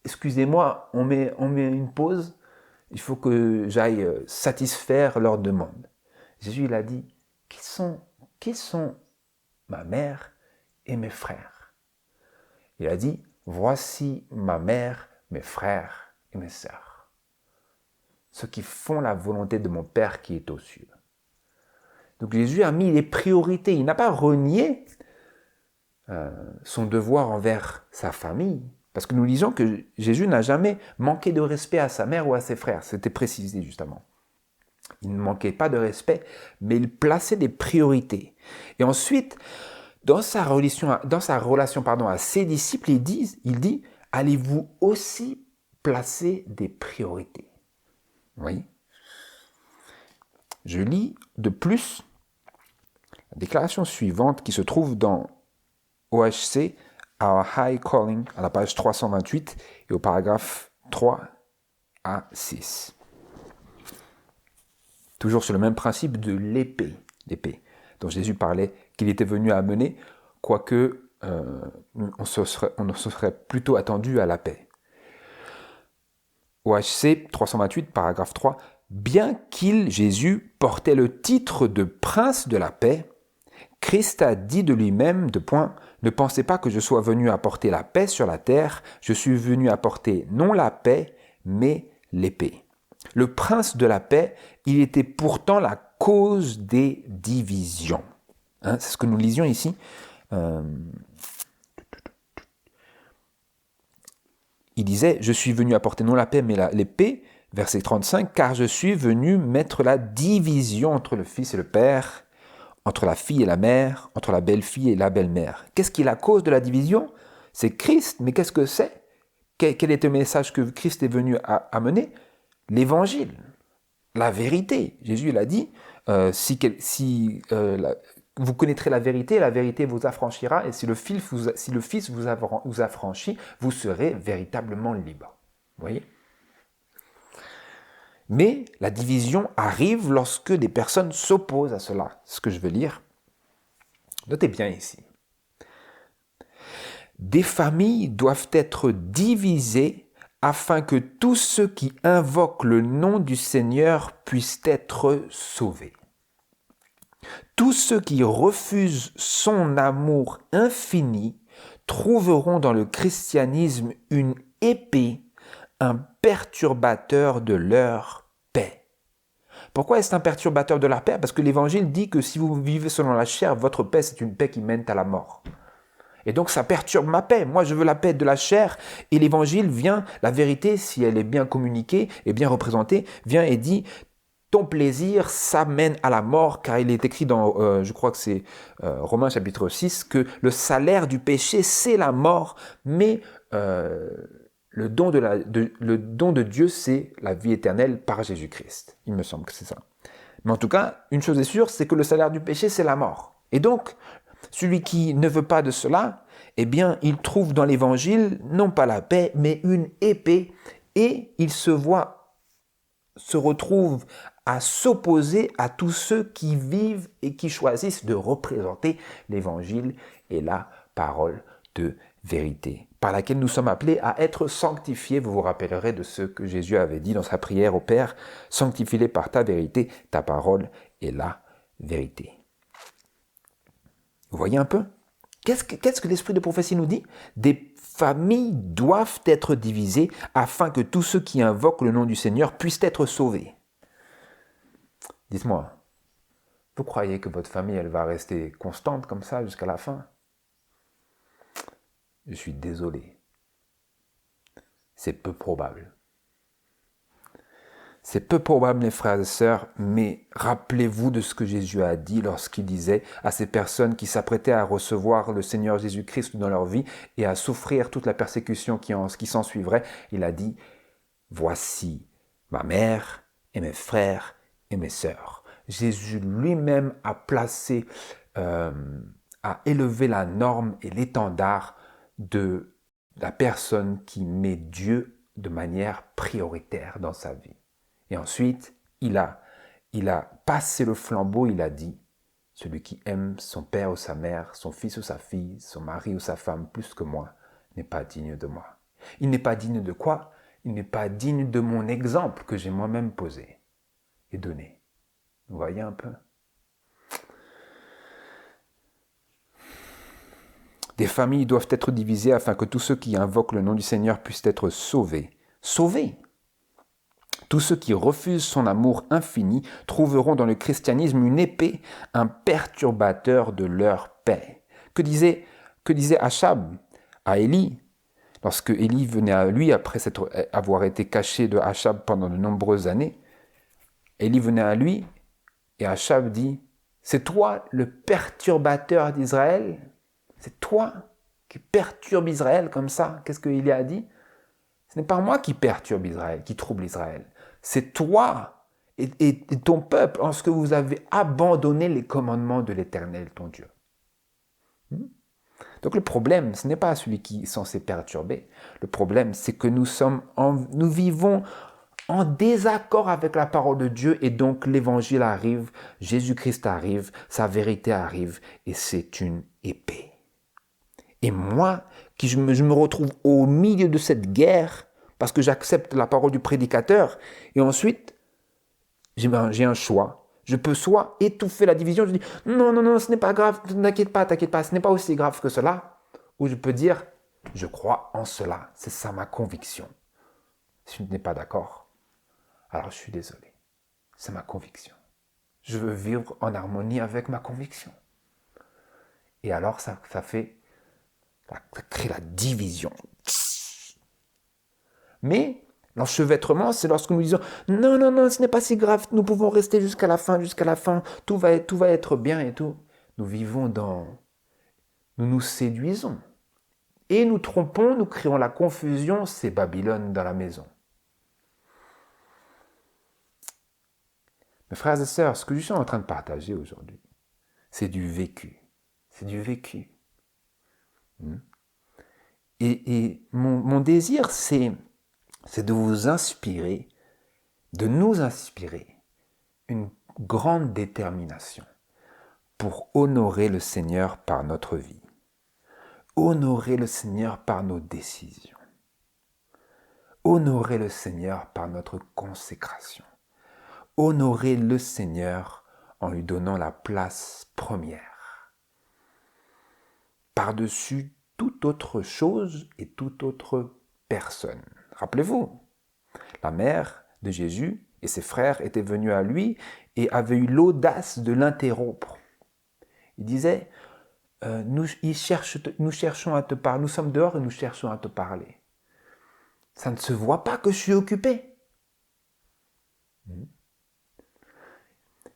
Excusez-moi, on met une pause, il faut que j'aille satisfaire leurs demandes. Jésus il a dit, qui sont ma mère et mes frères? Il a dit, voici ma mère, mes frères et mes sœurs, ceux qui font la volonté de mon Père qui est aux cieux. Donc Jésus a mis les priorités, il n'a pas renié son devoir envers sa famille, parce que nous lisons que Jésus n'a jamais manqué de respect à sa mère ou à ses frères, c'était précisé justement. Il ne manquait pas de respect, mais il plaçait des priorités. Et ensuite, dans sa relation à ses disciples, il dit, allez-vous aussi placer des priorités? Oui. Je lis de plus la déclaration suivante qui se trouve dans OHC, Our High Calling, à la page 328 et au paragraphe 3 à 6. Toujours sur le même principe de l'épée dont Jésus parlait qu'il était venu à amener, quoique on se serait plutôt attendu à la paix. OHC 328, paragraphe 3, bien qu'il, Jésus, portait le titre de prince de la paix, Christ a dit de lui-même, ne pensez pas que je sois venu apporter la paix sur la terre, je suis venu apporter non la paix, mais l'épée. Le prince de la paix, il était pourtant la cause des divisions. C'est ce que nous lisions ici. Il disait, je suis venu apporter non la paix, mais l'épée, verset 35, car je suis venu mettre la division entre le fils et le père, entre la fille et la mère, entre la belle-fille et la belle-mère. Qu'est-ce qui est la cause de la division? C'est Christ, mais qu'est-ce que c'est? Quel est le message que Christ est venu amener? L'évangile, la vérité. Jésus l'a dit, vous connaîtrez la vérité vous affranchira, et si le Fils vous affranchit, vous serez véritablement libre. Vous voyez ? Mais la division arrive lorsque des personnes s'opposent à cela. Ce que je veux lire. Notez bien ici. Des familles doivent être divisées afin que tous ceux qui invoquent le nom du Seigneur puissent être sauvés. Tous ceux qui refusent son amour infini trouveront dans le christianisme une épée, un perturbateur de leur paix. Pourquoi est-ce un perturbateur de leur paix ? Parce que l'Évangile dit que si vous vivez selon la chair, votre paix, c'est une paix qui mène à la mort. Et donc ça perturbe ma paix. Moi, je veux la paix de la chair. Et l'Évangile vient, la vérité, si elle est bien communiquée et bien représentée, vient et dit « Ton plaisir, ça mène à la mort », car il est écrit dans, je crois que c'est Romains chapitre 6, que le salaire du péché, c'est la mort, mais le don de Dieu, c'est la vie éternelle par Jésus-Christ. Il me semble que c'est ça. Mais en tout cas, une chose est sûre, c'est que le salaire du péché, c'est la mort. Et donc, celui qui ne veut pas de cela, eh bien, il trouve dans l'Évangile non pas la paix, mais une épée, et il se retrouve à s'opposer à tous ceux qui vivent et qui choisissent de représenter l'Évangile et la parole de vérité, par laquelle nous sommes appelés à être sanctifiés. Vous vous rappellerez de ce que Jésus avait dit dans sa prière au Père, « Sanctifie-les par ta vérité, ta parole est la vérité. » Vous voyez un peu ? Qu'est-ce que l'esprit de prophétie nous dit ? Des familles doivent être divisées afin que tous ceux qui invoquent le nom du Seigneur puissent être sauvés. Dites-moi, vous croyez que votre famille, elle va rester constante comme ça jusqu'à la fin ? Je suis désolé. C'est peu probable. C'est peu probable, mes frères et sœurs, mais rappelez-vous de ce que Jésus a dit lorsqu'il disait à ces personnes qui s'apprêtaient à recevoir le Seigneur Jésus-Christ dans leur vie et à souffrir toute la persécution qui s'en suivrait. Il a dit « Voici ma mère et mes frères et mes sœurs. » Jésus lui-même a placé, a élevé la norme et l'étendard de la personne qui met Dieu de manière prioritaire dans sa vie. Et ensuite, il a passé le flambeau, il a dit, celui qui aime son père ou sa mère, son fils ou sa fille, son mari ou sa femme plus que moi, n'est pas digne de moi. Il n'est pas digne de quoi ? Il n'est pas digne de mon exemple que j'ai moi-même posé et donné. Vous voyez un peu ? Des familles doivent être divisées afin que tous ceux qui invoquent le nom du Seigneur puissent être sauvés. Sauvés ! Tous ceux qui refusent son amour infini trouveront dans le christianisme une épée, un perturbateur de leur paix. Que disait Achab à Élie, lorsque Élie venait à lui après avoir été caché de Achab pendant de nombreuses années? Élie venait à lui et Achab dit « C'est toi le perturbateur d'Israël? C'est toi qui perturbe Israël comme ça ?» Qu'est-ce que Élie a dit? Ce n'est pas moi qui perturbe Israël, qui trouble Israël. C'est toi et ton peuple en ce que vous avez abandonné les commandements de l'Éternel, ton Dieu. Donc le problème, ce n'est pas celui qui est censé perturber. Le problème, c'est que nous vivons en désaccord avec la parole de Dieu et donc l'Évangile arrive, Jésus-Christ arrive, sa vérité arrive et c'est une épée. Et moi, je me retrouve au milieu de cette guerre parce que j'accepte la parole du prédicateur et ensuite, j'ai un choix. Je peux soit étouffer la division, je dis « Non, ce n'est pas grave, t'inquiète pas, ce n'est pas aussi grave que cela. » Ou je peux dire « Je crois en cela, c'est ça ma conviction. » Si tu n'es pas d'accord, alors je suis désolé, c'est ma conviction. Je veux vivre en harmonie avec ma conviction. Et alors ça crée la division. Mais l'enchevêtrement, c'est lorsque nous disons « Non, ce n'est pas si grave, nous pouvons rester jusqu'à la fin, tout va être bien et tout. » Nous vivons nous nous séduisons. Et nous trompons, nous créons la confusion, c'est Babylone dans la maison. Mes frères et sœurs, ce que je suis en train de partager aujourd'hui, c'est du vécu. C'est du vécu. Et mon désir, c'est de vous inspirer, de nous inspirer une grande détermination pour honorer le Seigneur par notre vie, honorer le Seigneur par nos décisions, honorer le Seigneur par notre consécration, honorer le Seigneur en lui donnant la place première, par-dessus toute autre chose et toute autre personne. Rappelez-vous, la mère de Jésus et ses frères étaient venus à lui et avaient eu l'audace de l'interrompre. Ils disaient, nous cherchons à te parler, nous sommes dehors et nous cherchons à te parler. Ça ne se voit pas que je suis occupé.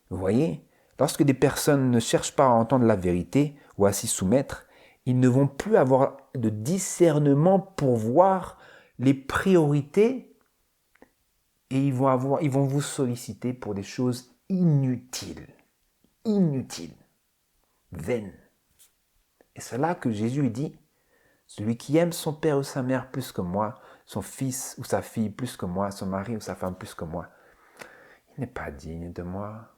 Vous voyez, lorsque des personnes ne cherchent pas à entendre la vérité ou à s'y soumettre, ils ne vont plus avoir de discernement pour voir les priorités et ils vont vous solliciter pour des choses inutiles, vaines. Et c'est là que Jésus dit, celui qui aime son père ou sa mère plus que moi, son fils ou sa fille plus que moi, son mari ou sa femme plus que moi, il n'est pas digne de moi.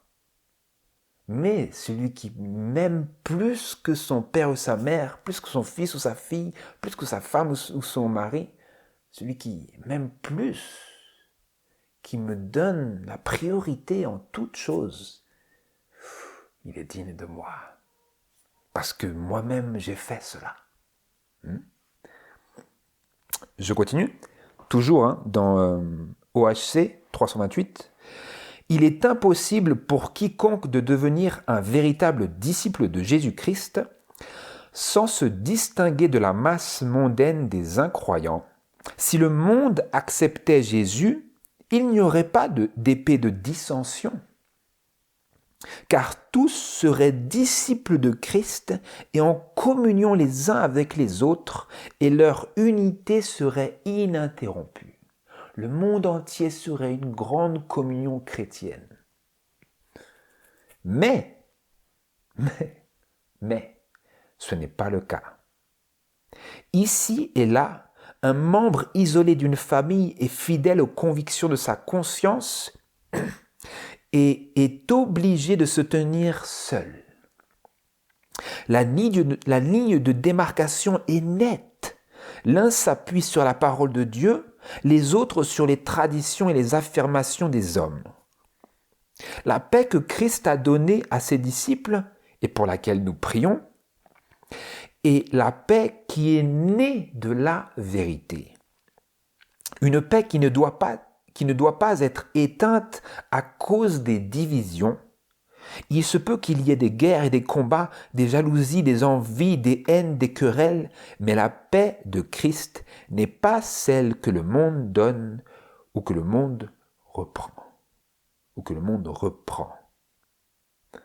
Mais celui qui m'aime plus que son père ou sa mère, plus que son fils ou sa fille, plus que sa femme ou son mari, celui qui m'aime plus, qui me donne la priorité en toute chose, il est digne de moi. Parce que moi-même, j'ai fait cela. Je continue. Toujours dans OHC 328. Il est impossible pour quiconque de devenir un véritable disciple de Jésus-Christ sans se distinguer de la masse mondaine des incroyants. Si le monde acceptait Jésus, il n'y aurait pas d'épée de dissension, car tous seraient disciples de Christ et en communion les uns avec les autres, et leur unité serait ininterrompue. Le monde entier serait une grande communion chrétienne. Mais, ce n'est pas le cas. Ici et là, un membre isolé d'une famille est fidèle aux convictions de sa conscience et est obligé de se tenir seul. La ligne de démarcation est nette. L'un s'appuie sur la parole de Dieu, les autres sur les traditions et les affirmations des hommes. La paix que Christ a donnée à ses disciples et pour laquelle nous prions est la paix qui est née de la vérité. Une paix qui ne doit pas être éteinte à cause des divisions. Il se peut qu'il y ait des guerres et des combats, des jalousies, des envies, des haines, des querelles, mais la paix de Christ n'est pas celle que le monde donne ou que le monde reprend. Vous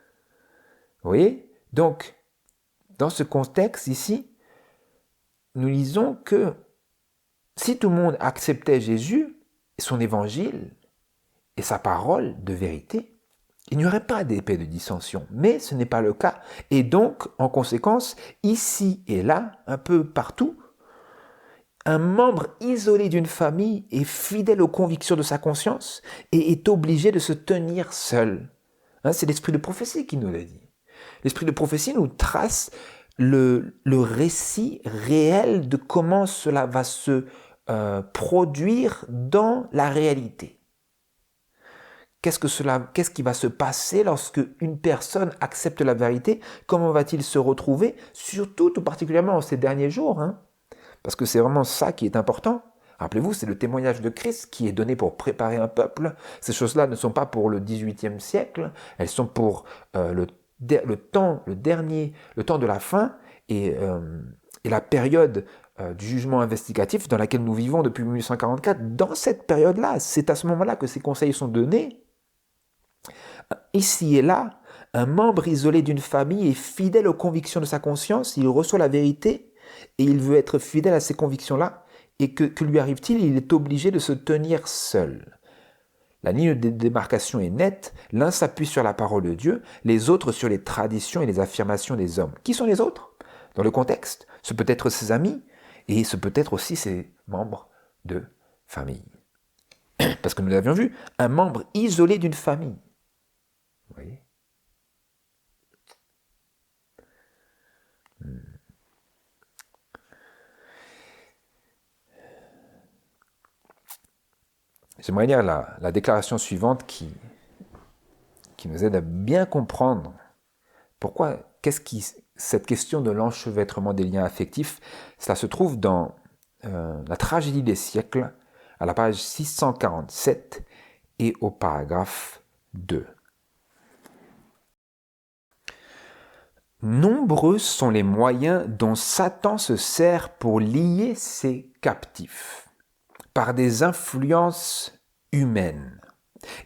voyez ? Donc, dans ce contexte ici, nous lisons que si tout le monde acceptait Jésus, son évangile et sa parole de vérité, il n'y aurait pas d'épée de dissension, mais ce n'est pas le cas. Et donc, en conséquence, ici et là, un peu partout, un membre isolé d'une famille est fidèle aux convictions de sa conscience et est obligé de se tenir seul. C'est l'esprit de prophétie qui nous l'a dit. L'esprit de prophétie nous trace le récit réel de comment cela va se produire dans la réalité. Qu'est-ce qui va se passer lorsque une personne accepte la vérité? Comment va-t-il se retrouver? Surtout, tout particulièrement en ces derniers jours, parce que c'est vraiment ça qui est important. Rappelez-vous, c'est le témoignage de Christ qui est donné pour préparer un peuple. Ces choses-là ne sont pas pour le XVIIIe siècle, elles sont pour le temps de la fin et la période du jugement investigatif dans laquelle nous vivons depuis 1844. Dans cette période-là, c'est à ce moment-là que ces conseils sont donnés. Ici et là, un membre isolé d'une famille est fidèle aux convictions de sa conscience, il reçoit la vérité et il veut être fidèle à ces convictions-là. Et que lui arrive-t-il? Il est obligé de se tenir seul. La ligne de démarcation est nette, l'un s'appuie sur la parole de Dieu, les autres sur les traditions et les affirmations des hommes. Qui sont les autres? Dans le contexte, ce peut être ses amis et ce peut être aussi ses membres de famille. Parce que nous l'avions vu, un membre isolé d'une famille. Vous voyez? J'aimerais lire la déclaration suivante qui nous aide à bien comprendre pourquoi, cette question de l'enchevêtrement des liens affectifs, cela se trouve dans la tragédie des siècles, à la page 647 et au paragraphe 2. Nombreux sont les moyens dont Satan se sert pour lier ses captifs, par des influences humaines.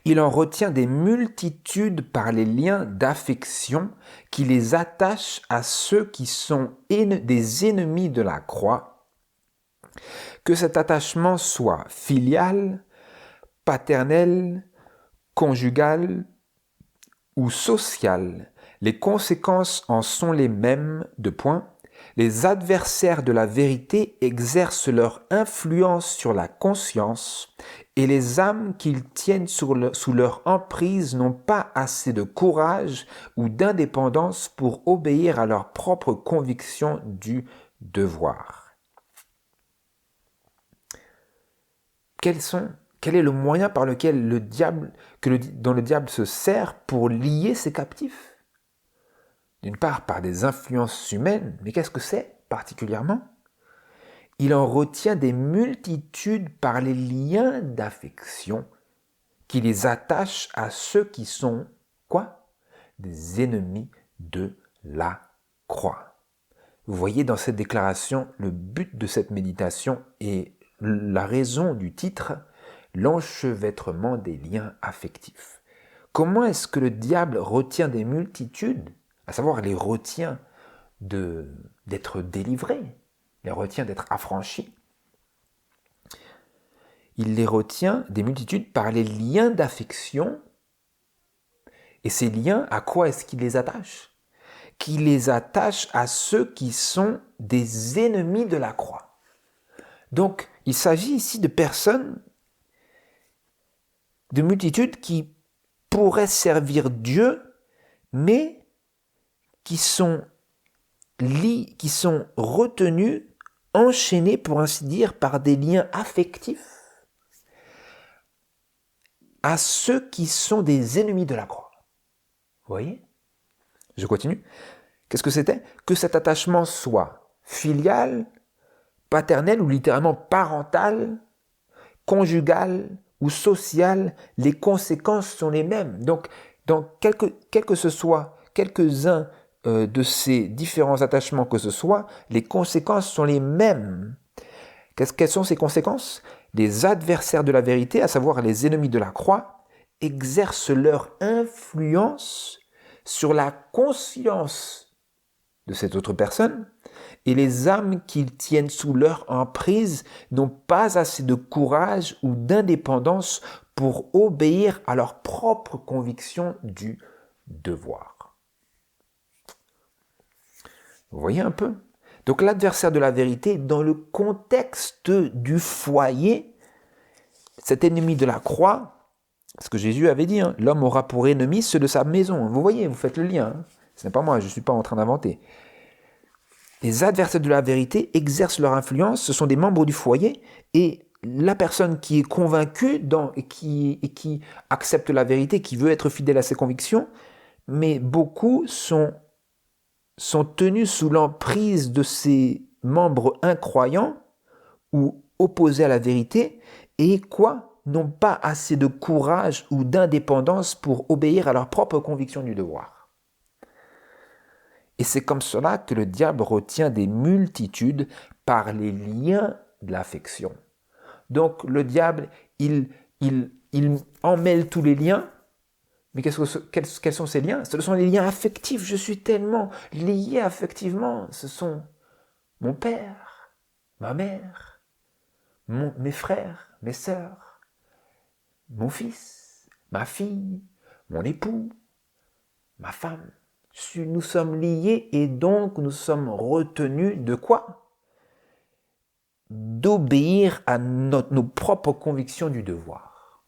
Il en retient des multitudes par les liens d'affection qui les attachent à ceux qui sont des ennemis de la croix, que cet attachement soit filial, paternel, conjugal ou social. Les conséquences en sont les mêmes, les adversaires de la vérité exercent leur influence sur la conscience et les âmes qu'ils tiennent sous leur emprise n'ont pas assez de courage ou d'indépendance pour obéir à leur propre conviction du devoir. Quel est le moyen par lequel dont le diable se sert pour lier ses captifs? D'une part, par des influences humaines, mais qu'est-ce que c'est particulièrement? Il en retient des multitudes par les liens d'affection qui les attachent à ceux qui sont, quoi? Des ennemis de la croix. Vous voyez dans cette déclaration le but de cette méditation et la raison du titre, l'enchevêtrement des liens affectifs. Comment est-ce que le diable retient des multitudes, à savoir les retient d'être délivrés, les retient d'être affranchis? Il les retient des multitudes par les liens d'affection. Et ces liens, à quoi est-ce qu'il les attache? Qu'il les attache à ceux qui sont des ennemis de la croix. Donc, il s'agit ici de personnes, de multitudes qui pourraient servir Dieu, mais qui sont retenus, enchaînés, pour ainsi dire, par des liens affectifs à ceux qui sont des ennemis de la croix. Vous voyez? Je continue. Qu'est-ce que c'était? Que cet attachement soit filial, paternel ou littéralement parental, conjugal ou social, les conséquences sont les mêmes. Donc, quel que ce soit, quelques-uns de ces différents attachements que ce soit, les conséquences sont les mêmes. Quelles sont ces conséquences? Les adversaires de la vérité, à savoir les ennemis de la croix, exercent leur influence sur la conscience de cette autre personne, et les âmes qu'ils tiennent sous leur emprise n'ont pas assez de courage ou d'indépendance pour obéir à leur propre conviction du devoir. Vous voyez un peu? Donc l'adversaire de la vérité, dans le contexte du foyer, cet ennemi de la croix, ce que Jésus avait dit, l'homme aura pour ennemi ceux de sa maison. Vous voyez, vous faites le lien. Ce n'est pas moi, je ne suis pas en train d'inventer. Les adversaires de la vérité exercent leur influence, ce sont des membres du foyer, et la personne qui est convaincue et qui accepte la vérité, qui veut être fidèle à ses convictions, mais beaucoup sont tenus sous l'emprise de ces membres incroyants ou opposés à la vérité, et n'ont pas assez de courage ou d'indépendance pour obéir à leur propre conviction du devoir. Et c'est comme cela que le diable retient des multitudes par les liens de l'affection. Donc le diable, il emmêle tous les liens, mais quels sont ces liens? Ce sont les liens affectifs. Je suis tellement lié affectivement. Ce sont mon père, ma mère, mes frères, mes sœurs, mon fils, ma fille, mon époux, ma femme. Nous sommes liés et donc nous sommes retenus de quoi? D'obéir à nos propres convictions du devoir.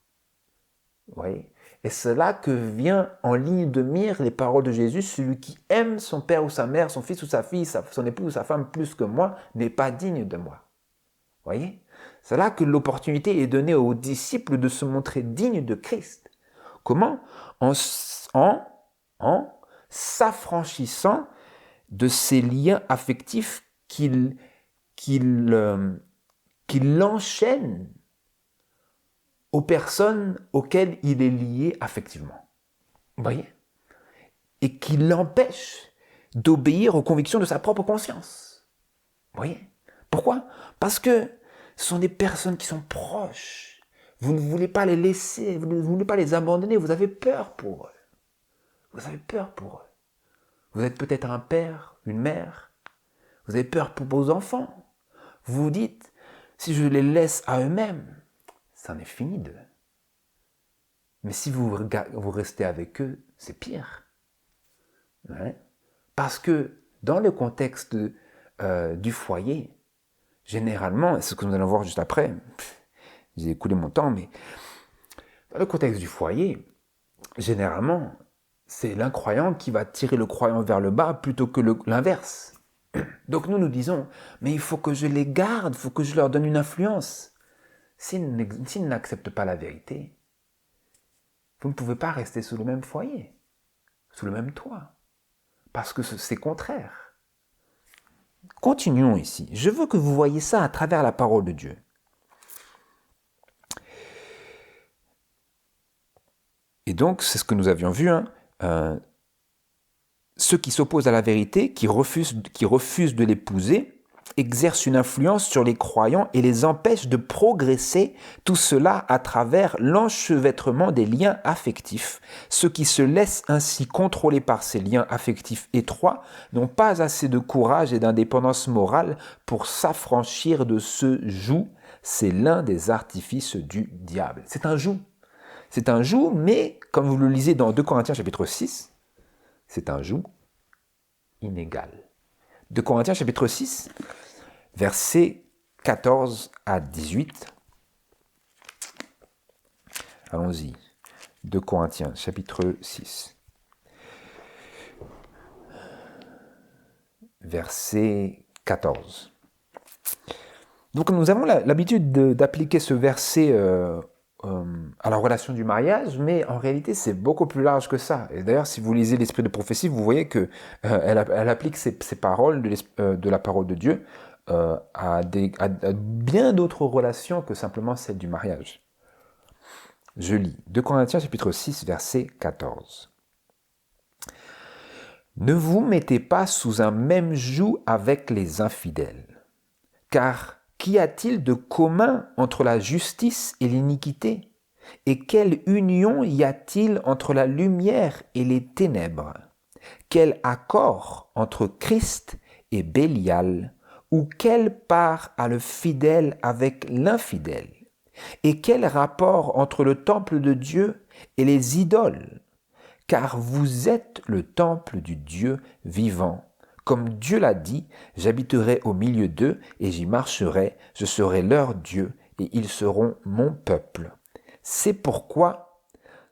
Vous voyez? Et c'est là que vient en ligne de mire les paroles de Jésus, celui qui aime son père ou sa mère, son fils ou sa fille, son époux ou sa femme plus que moi, n'est pas digne de moi. Vous voyez? C'est là que l'opportunité est donnée aux disciples de se montrer dignes de Christ. Comment? En s'affranchissant de ces liens affectifs qu'il enchaîne aux personnes auxquelles il est lié affectivement. Vous voyez? Et qui l'empêche d'obéir aux convictions de sa propre conscience. Vous voyez? Pourquoi? Parce que ce sont des personnes qui sont proches. Vous ne voulez pas les laisser, vous ne voulez pas les abandonner, vous avez peur pour eux. Vous avez peur pour eux. Vous êtes peut-être un père, une mère. Vous avez peur pour vos enfants. Vous vous dites, si je les laisse à eux-mêmes, c'en est fini d'eux. Mais si vous restez avec eux, c'est pire. Ouais. Parce que dans le contexte du foyer, généralement, c'est ce que nous allons voir juste après, j'ai écoulé mon temps, mais dans le contexte du foyer, généralement, c'est l'incroyant qui va tirer le croyant vers le bas plutôt que l'inverse. Donc nous disons, mais il faut que je les garde, il faut que je leur donne une influence. S'ils n'acceptent pas la vérité, vous ne pouvez pas rester sous le même foyer, sous le même toit, parce que c'est contraire. Continuons ici. Je veux que vous voyez ça à travers la parole de Dieu. Et donc, c'est ce que nous avions vu, ceux qui s'opposent à la vérité, qui refusent de l'épouser, exercent une influence sur les croyants et les empêchent de progresser, tout cela à travers l'enchevêtrement des liens affectifs. Ceux qui se laissent ainsi contrôler par ces liens affectifs étroits n'ont pas assez de courage et d'indépendance morale pour s'affranchir de ce joug. C'est l'un des artifices du diable. C'est un joug. C'est un joug, mais comme vous le lisez dans 2 Corinthiens chapitre 6, c'est un joug inégal. 2 Corinthiens chapitre 6, versets 14 à 18. Allons-y. 2 Corinthiens chapitre 6. Verset 14. Donc nous avons l'habitude d'appliquer ce verset à la relation du mariage, mais en réalité c'est beaucoup plus large que ça. Et d'ailleurs, si vous lisez l'Esprit de prophétie, vous voyez que elle applique ces paroles de la parole de Dieu à bien d'autres relations que simplement celle du mariage. Je lis 2 Corinthiens chapitre 6, verset 14. Ne vous mettez pas sous un même joug avec les infidèles, car qu'y a-t-il de commun entre la justice et l'iniquité? Et quelle union y a-t-il entre la lumière et les ténèbres? Quel accord entre Christ et Bélial? Ou quelle part a le fidèle avec l'infidèle? Et quel rapport entre le temple de Dieu et les idoles? Car vous êtes le temple du Dieu vivant. Comme Dieu l'a dit, j'habiterai au milieu d'eux et j'y marcherai, je serai leur Dieu et ils seront mon peuple. C'est pourquoi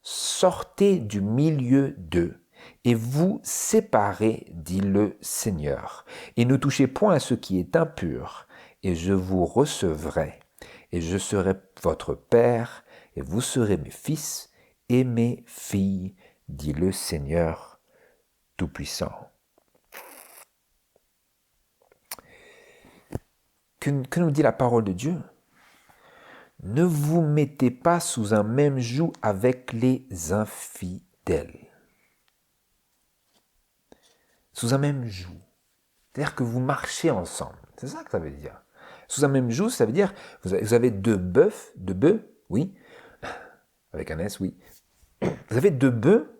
sortez du milieu d'eux et vous séparez, dit le Seigneur, et ne touchez point à ce qui est impur, et je vous recevrai, et je serai votre Père, et vous serez mes fils et mes filles, dit le Seigneur Tout-Puissant. Que nous dit la parole de Dieu? Ne vous mettez pas sous un même joug avec les infidèles. Sous un même joug. C'est-à-dire que vous marchez ensemble. C'est ça que ça veut dire. Sous un même joug, ça veut dire vous avez deux bœufs, oui, avec un S, oui. Vous avez deux bœufs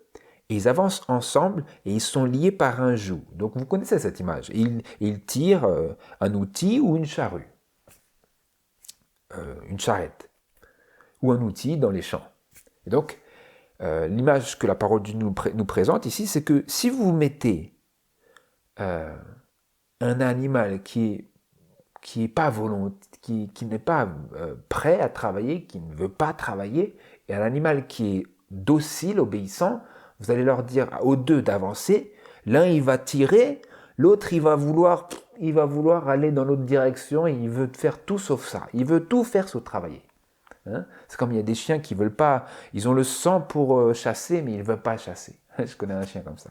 et ils avancent ensemble et ils sont liés par un joug. Donc vous connaissez cette image. Ils tirent un outil ou une charrue, une charrette, ou un outil dans les champs. Et donc, l'image que la parole de Dieu nous présente ici, c'est que si vous mettez un animal qui n'est pas qui n'est pas prêt à travailler, qui ne veut pas travailler, et un animal qui est docile, obéissant, vous allez leur dire aux deux d'avancer. L'un, il va tirer, l'autre, il va vouloir aller dans l'autre direction et il veut faire tout sauf ça. Il veut tout faire sauf travailler. Hein? C'est comme il y a des chiens qui veulent pas, ils ont le sang pour chasser, mais ils ne veulent pas chasser. Je connais un chien comme ça.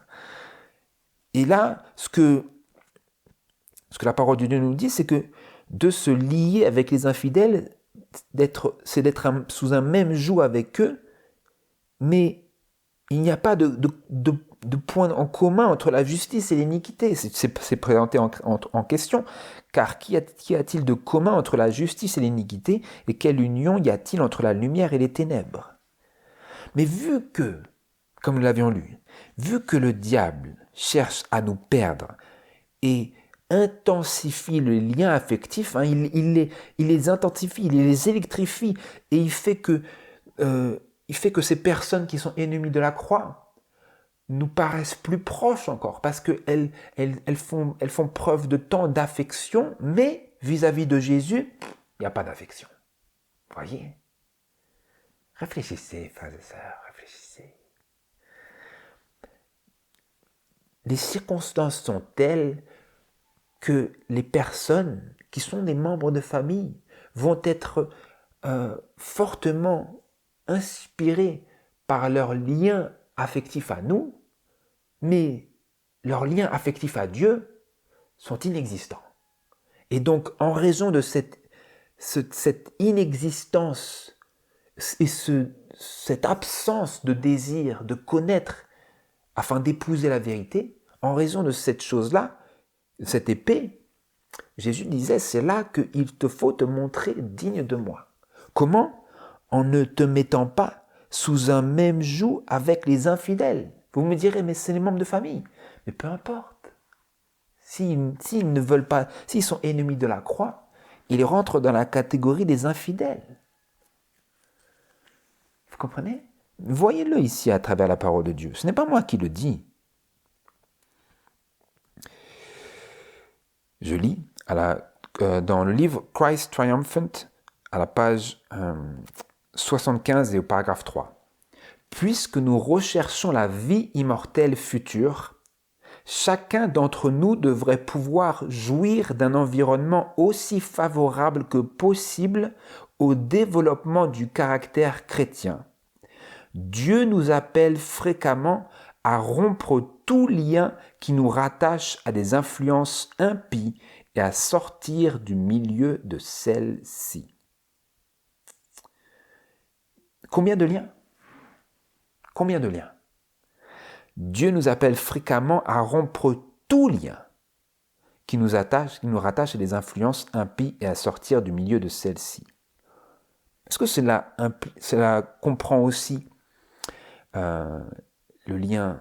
Et là, ce que la parole de Dieu nous dit, c'est que de se lier avec les infidèles, c'est d'être sous un même joug avec eux, mais il n'y a pas de point en commun entre la justice et l'iniquité. C'est présenté en question, car qu'y a-t-il de commun entre la justice et l'iniquité, et quelle union y a-t-il entre la lumière et les ténèbres? Mais vu que, comme nous l'avions lu, vu que le diable cherche à nous perdre et intensifie les liens affectifs, hein, il les intensifie, il les électrifie, et il fait que ces personnes qui sont ennemies de la croix nous paraissent plus proches encore, parce qu'elles font preuve de tant d'affection, mais vis-à-vis de Jésus, il n'y a pas d'affection. Voyez? Réfléchissez, frères et sœurs, réfléchissez. Les circonstances sont telles que les personnes qui sont des membres de famille vont être fortement inspirées par leur lien affectif à nous, mais leurs liens affectifs à Dieu sont inexistants. Et donc, en raison de cette inexistence et cette absence de désir de connaître afin d'épouser la vérité, en raison de cette chose-là, cette épée, Jésus disait, c'est là qu'il te faut te montrer digne de moi. Comment? En ne te mettant pas sous un même joug avec les infidèles. Vous me direz, mais c'est les membres de famille. Mais peu importe. S'ils ne veulent pas, s'ils sont ennemis de la croix, ils rentrent dans la catégorie des infidèles. Vous comprenez? Voyez-le ici à travers la parole de Dieu. Ce n'est pas moi qui le dis. Je lis dans le livre Christ Triumphant, à la page 75 et au paragraphe 3. Puisque nous recherchons la vie immortelle future, chacun d'entre nous devrait pouvoir jouir d'un environnement aussi favorable que possible au développement du caractère chrétien. Dieu nous appelle fréquemment à rompre tout lien qui nous rattache à des influences impies et à sortir du milieu de celles-ci. Combien de liens? Combien de liens? Dieu nous appelle fréquemment à rompre tout lien qui nous rattache à des influences impies et à sortir du milieu de celles-ci. Est-ce que cela comprend aussi le lien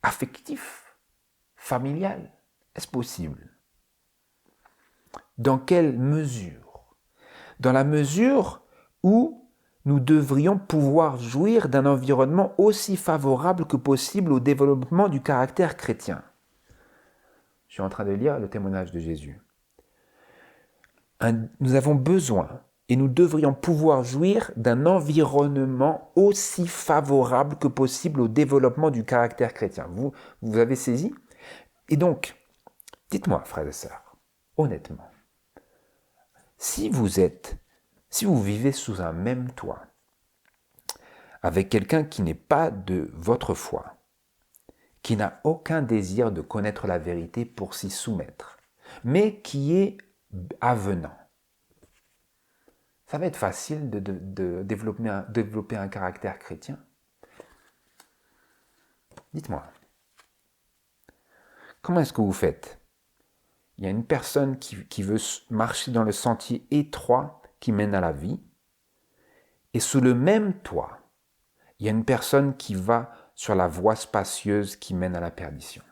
affectif, familial? Est-ce possible? Dans quelle mesure? Dans la mesure où nous devrions pouvoir jouir d'un environnement aussi favorable que possible au développement du caractère chrétien. Je suis en train de lire le témoignage de Jésus. Nous avons besoin et nous devrions pouvoir jouir d'un environnement aussi favorable que possible au développement du caractère chrétien. Vous avez saisi? Et donc, dites-moi, frères et sœurs, honnêtement, si vous vivez sous un même toit, avec quelqu'un qui n'est pas de votre foi, qui n'a aucun désir de connaître la vérité pour s'y soumettre, mais qui est avenant, ça va être facile de développer un caractère chrétien? Dites-moi. Comment est-ce que vous faites? Il y a une personne qui veut marcher dans le sentier étroit qui mène à la vie, et sous le même toit, il y a une personne qui va sur la voie spacieuse qui mène à la perdition.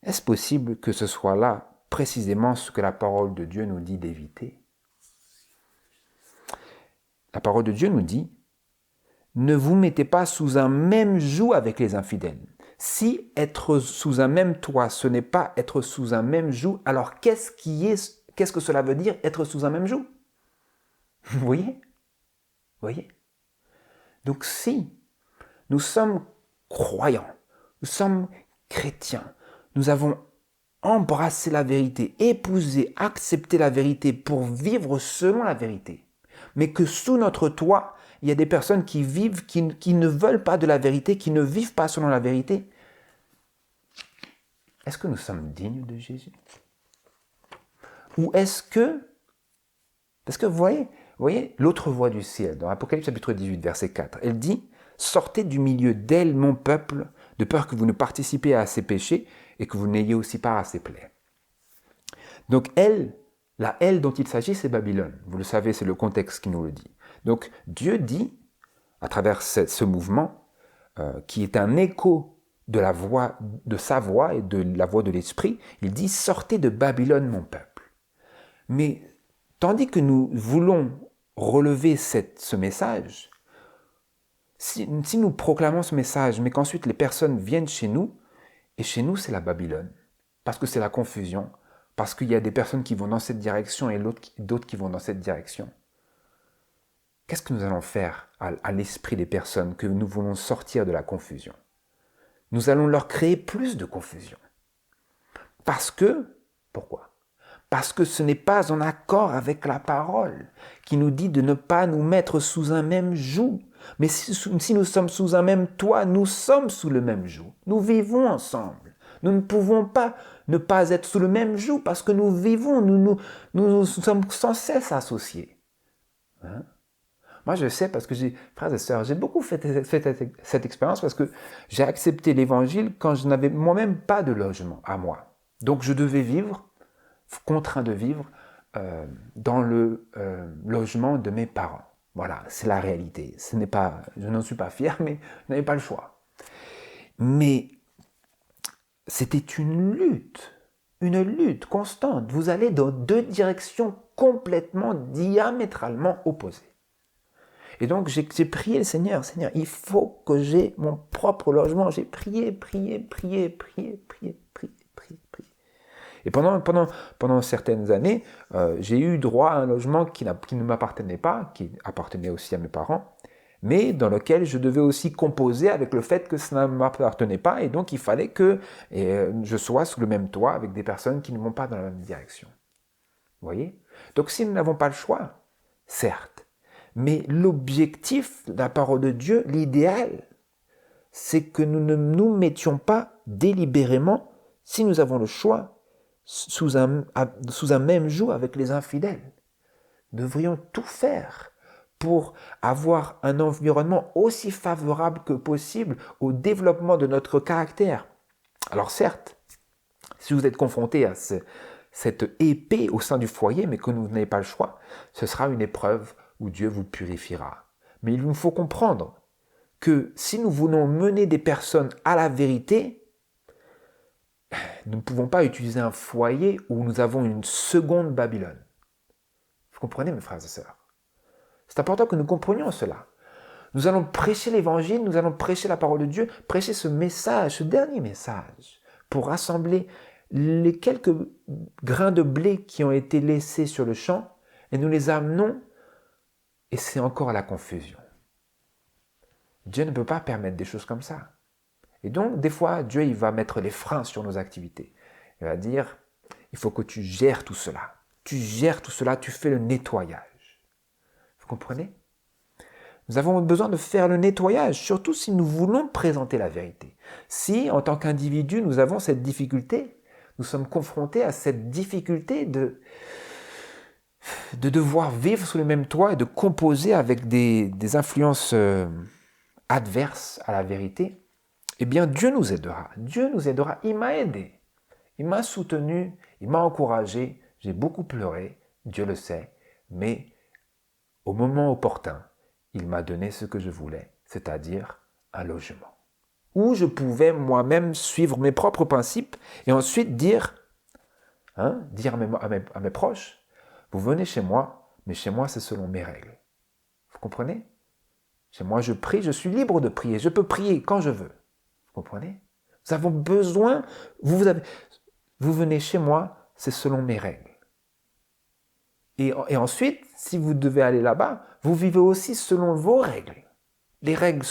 Est-ce possible que ce soit là précisément ce que la parole de Dieu nous dit d'éviter? La parole de Dieu nous dit ne vous mettez pas sous un même joug avec les infidèles. Si être sous un même toit, ce n'est pas être sous un même joug, alors qu'est-ce que cela veut dire être sous un même joug? Vous voyez? Donc si nous sommes croyants, nous sommes chrétiens, nous avons embrassé la vérité, épousé, accepté la vérité pour vivre selon la vérité, mais que sous notre toit, il y a des personnes qui vivent, qui ne veulent pas de la vérité, qui ne vivent pas selon la vérité. Est-ce que nous sommes dignes de Jésus? Ou est-ce que... Parce que vous voyez l'autre voix du ciel, dans Apocalypse chapitre 18, verset 4, elle dit « Sortez du milieu d'elle, mon peuple, de peur que vous ne participiez à ses péchés et que vous n'ayez aussi part à ses plaies. » Donc la elle dont il s'agit, c'est Babylone. Vous le savez, c'est le contexte qui nous le dit. Donc Dieu dit, à travers ce mouvement, qui est un écho de la voix, de sa voix et de la voix de l'Esprit, il dit « Sortez de Babylone, mon peuple. » Mais tandis que nous voulons relever ce message, si nous proclamons ce message, mais qu'ensuite les personnes viennent chez nous, et chez nous c'est la Babylone, parce que c'est la confusion, parce qu'il y a des personnes qui vont dans cette direction et d'autres qui vont dans cette direction. Qu'est-ce que nous allons faire à l'esprit des personnes que nous voulons sortir de la confusion? Nous allons leur créer plus de confusion. Pourquoi? Parce que ce n'est pas en accord avec la parole qui nous dit de ne pas nous mettre sous un même joug. Mais si nous sommes sous un même toit, nous sommes sous le même joug. Nous vivons ensemble. Nous ne pouvons pas ne pas être sous le même joug parce que nous vivons, nous sommes sans cesse associés. Hein? Moi, je sais parce que frères et sœurs, j'ai beaucoup fait cette expérience parce que j'ai accepté l'évangile quand je n'avais moi-même pas de logement à moi. Donc, je devais vivre, contraint de vivre dans le logement de mes parents. Voilà, c'est la réalité. Je n'en suis pas fier, mais je n'avais pas le choix. Mais c'était une lutte constante. Vous allez dans deux directions complètement diamétralement opposées. Et donc, j'ai prié le Seigneur, il faut que j'ai mon propre logement. J'ai prié. Et pendant certaines années, j'ai eu droit à un logement qui ne m'appartenait pas, qui appartenait aussi à mes parents, mais dans lequel je devais aussi composer avec le fait que ça ne m'appartenait pas, et donc il fallait que je sois sous le même toit avec des personnes qui ne vont pas dans la même direction. Vous voyez? Donc si nous n'avons pas le choix, certes, mais l'objectif de la parole de Dieu, l'idéal, c'est que nous ne nous mettions pas délibérément, si nous avons le choix, sous un même joug avec les infidèles. Nous devrions tout faire pour avoir un environnement aussi favorable que possible au développement de notre caractère. Alors certes, si vous êtes confronté à cette épée au sein du foyer, mais que vous n'avez pas le choix, ce sera une épreuve où Dieu vous purifiera. Mais il nous faut comprendre que si nous voulons mener des personnes à la vérité, nous ne pouvons pas utiliser un foyer où nous avons une seconde Babylone. Vous comprenez, mes frères et sœurs? C'est important que nous comprenions cela. Nous allons prêcher l'évangile, nous allons prêcher la parole de Dieu, prêcher ce message, ce dernier message, pour rassembler les quelques grains de blé qui ont été laissés sur le champ, et nous les amenons, et c'est encore la confusion. Dieu ne peut pas permettre des choses comme ça. Et donc, des fois, Dieu il va mettre les freins sur nos activités. Il va dire, il faut que tu gères tout cela. Tu gères tout cela, tu fais le nettoyage. Vous comprenez? Nous avons besoin de faire le nettoyage, surtout si nous voulons présenter la vérité. Si, en tant qu'individu, nous avons cette difficulté, nous sommes confrontés à cette difficulté de devoir vivre sous le même toit et de composer avec des influences adverses à la vérité, eh bien Dieu nous aidera. Dieu nous aidera. Il m'a aidé. Il m'a soutenu. Il m'a encouragé. J'ai beaucoup pleuré. Dieu le sait. Mais au moment opportun, il m'a donné ce que je voulais, c'est-à-dire un logement. Où je pouvais moi-même suivre mes propres principes et ensuite dire à mes proches, vous venez chez moi, mais chez moi c'est selon mes règles. Vous comprenez? Chez moi, je prie, je suis libre de prier. Je peux prier quand je veux. Vous comprenez? Nous avons besoin, vous venez chez moi, c'est selon mes règles. Et ensuite, si vous devez aller là-bas, vous vivez aussi selon vos règles. Les règles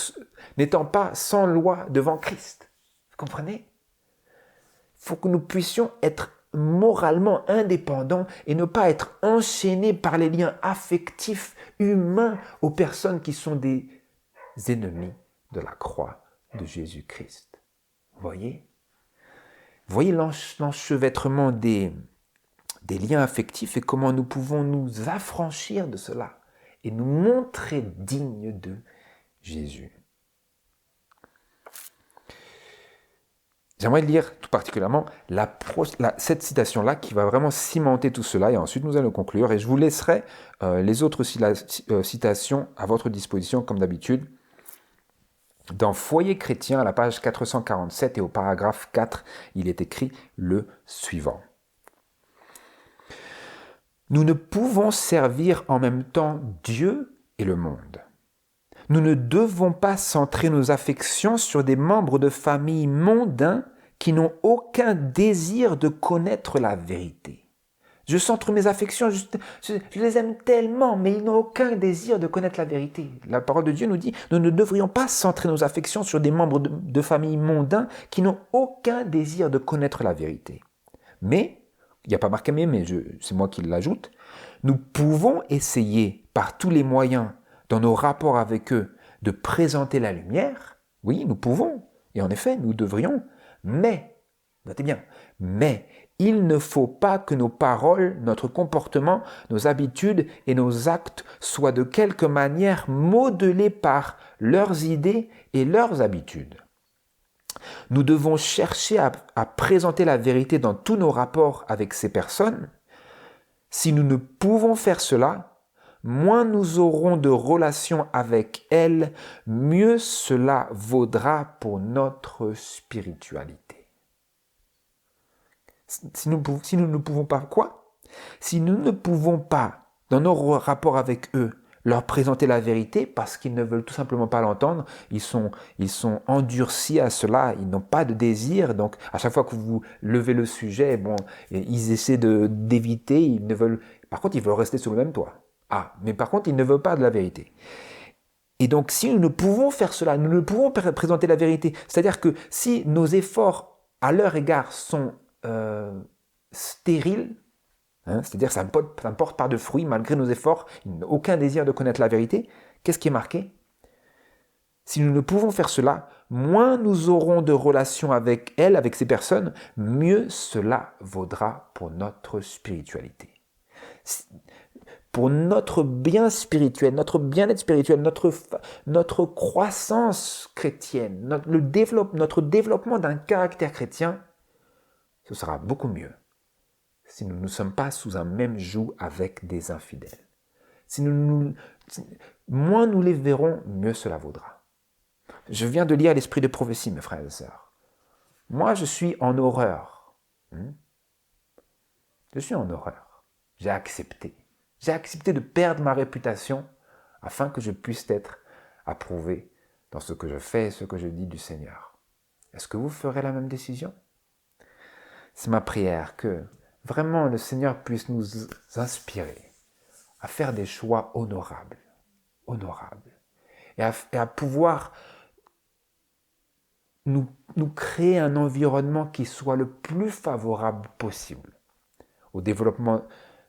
n'étant pas sans loi devant Christ. Vous comprenez? Il faut que nous puissions être moralement indépendants et ne pas être enchaînés par les liens affectifs humains aux personnes qui sont des ennemis de la croix de Jésus-Christ. Vous voyez l'enchevêtrement des liens affectifs et comment nous pouvons nous affranchir de cela et nous montrer dignes de Jésus. J'aimerais lire tout particulièrement cette citation-là qui va vraiment cimenter tout cela et ensuite nous allons conclure et je vous laisserai les autres citations à votre disposition comme d'habitude. Dans Foyer chrétien, à la page 447 et au paragraphe 4, il est écrit le suivant. Nous ne pouvons servir en même temps Dieu et le monde. Nous ne devons pas centrer nos affections sur des membres de famille mondains qui n'ont aucun désir de connaître la vérité. Je centre mes affections, je les aime tellement, mais ils n'ont aucun désir de connaître la vérité. La parole de Dieu nous dit, nous ne devrions pas centrer nos affections sur des membres de famille mondains qui n'ont aucun désir de connaître la vérité. Mais, il n'y a pas marqué mais c'est moi qui l'ajoute, nous pouvons essayer par tous les moyens dans nos rapports avec eux de présenter la lumière. Oui, nous pouvons, et en effet, nous devrions, mais, notez bien, mais il ne faut pas que nos paroles, notre comportement, nos habitudes et nos actes soient de quelque manière modelés par leurs idées et leurs habitudes. Nous devons chercher à présenter la vérité dans tous nos rapports avec ces personnes. Si nous ne pouvons faire cela, moins nous aurons de relations avec elles, mieux cela vaudra pour notre spiritualité. Si nous ne pouvons pas quoi? Si nous ne pouvons pas, dans nos rapports avec eux, leur présenter la vérité parce qu'ils ne veulent tout simplement pas l'entendre, ils sont endurcis à cela, ils n'ont pas de désir, donc à chaque fois que vous levez le sujet, ils essaient d'éviter, ils ne veulent, par contre ils veulent rester sur le même toit. Mais par contre ils ne veulent pas de la vérité. Et donc si nous ne pouvons faire cela, nous ne pouvons présenter la vérité, c'est-à-dire que si nos efforts à leur égard sont stériles, c'est-à-dire ça ne porte pas de fruits malgré nos efforts, ils n'ont aucun désir de connaître la vérité. Qu'est-ce qui est marqué? Si nous ne pouvons faire cela, moins nous aurons de relations avec elles, avec ces personnes, mieux cela vaudra pour notre spiritualité. Pour notre bien spirituel, notre bien-être spirituel, notre croissance chrétienne, notre développement d'un caractère chrétien, ce sera beaucoup mieux si nous ne sommes pas sous un même joug avec des infidèles. Moins nous les verrons, mieux cela vaudra. Je viens de lire l'esprit de prophétie, mes frères et sœurs. Moi, je suis en horreur. Je suis en horreur. J'ai accepté. J'ai accepté de perdre ma réputation afin que je puisse être approuvé dans ce que je fais et ce que je dis du Seigneur. Est-ce que vous ferez la même décision? C'est ma prière que vraiment le Seigneur puisse nous inspirer à faire des choix honorables, et à pouvoir nous créer un environnement qui soit le plus favorable possible au développement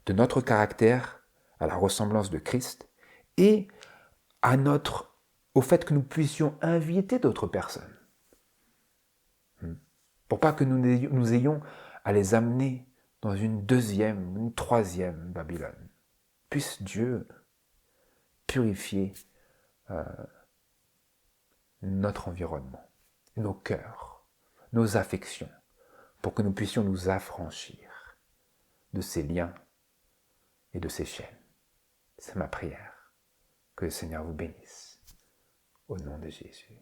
de notre caractère, à la ressemblance de Christ, et au fait que nous puissions inviter d'autres personnes. Pour pas que nous ayons à les amener dans une deuxième, une troisième Babylone. Puisse Dieu purifier notre environnement, nos cœurs, nos affections, pour que nous puissions nous affranchir de ces liens et de ces chaînes. C'est ma prière. Que le Seigneur vous bénisse. Au nom de Jésus.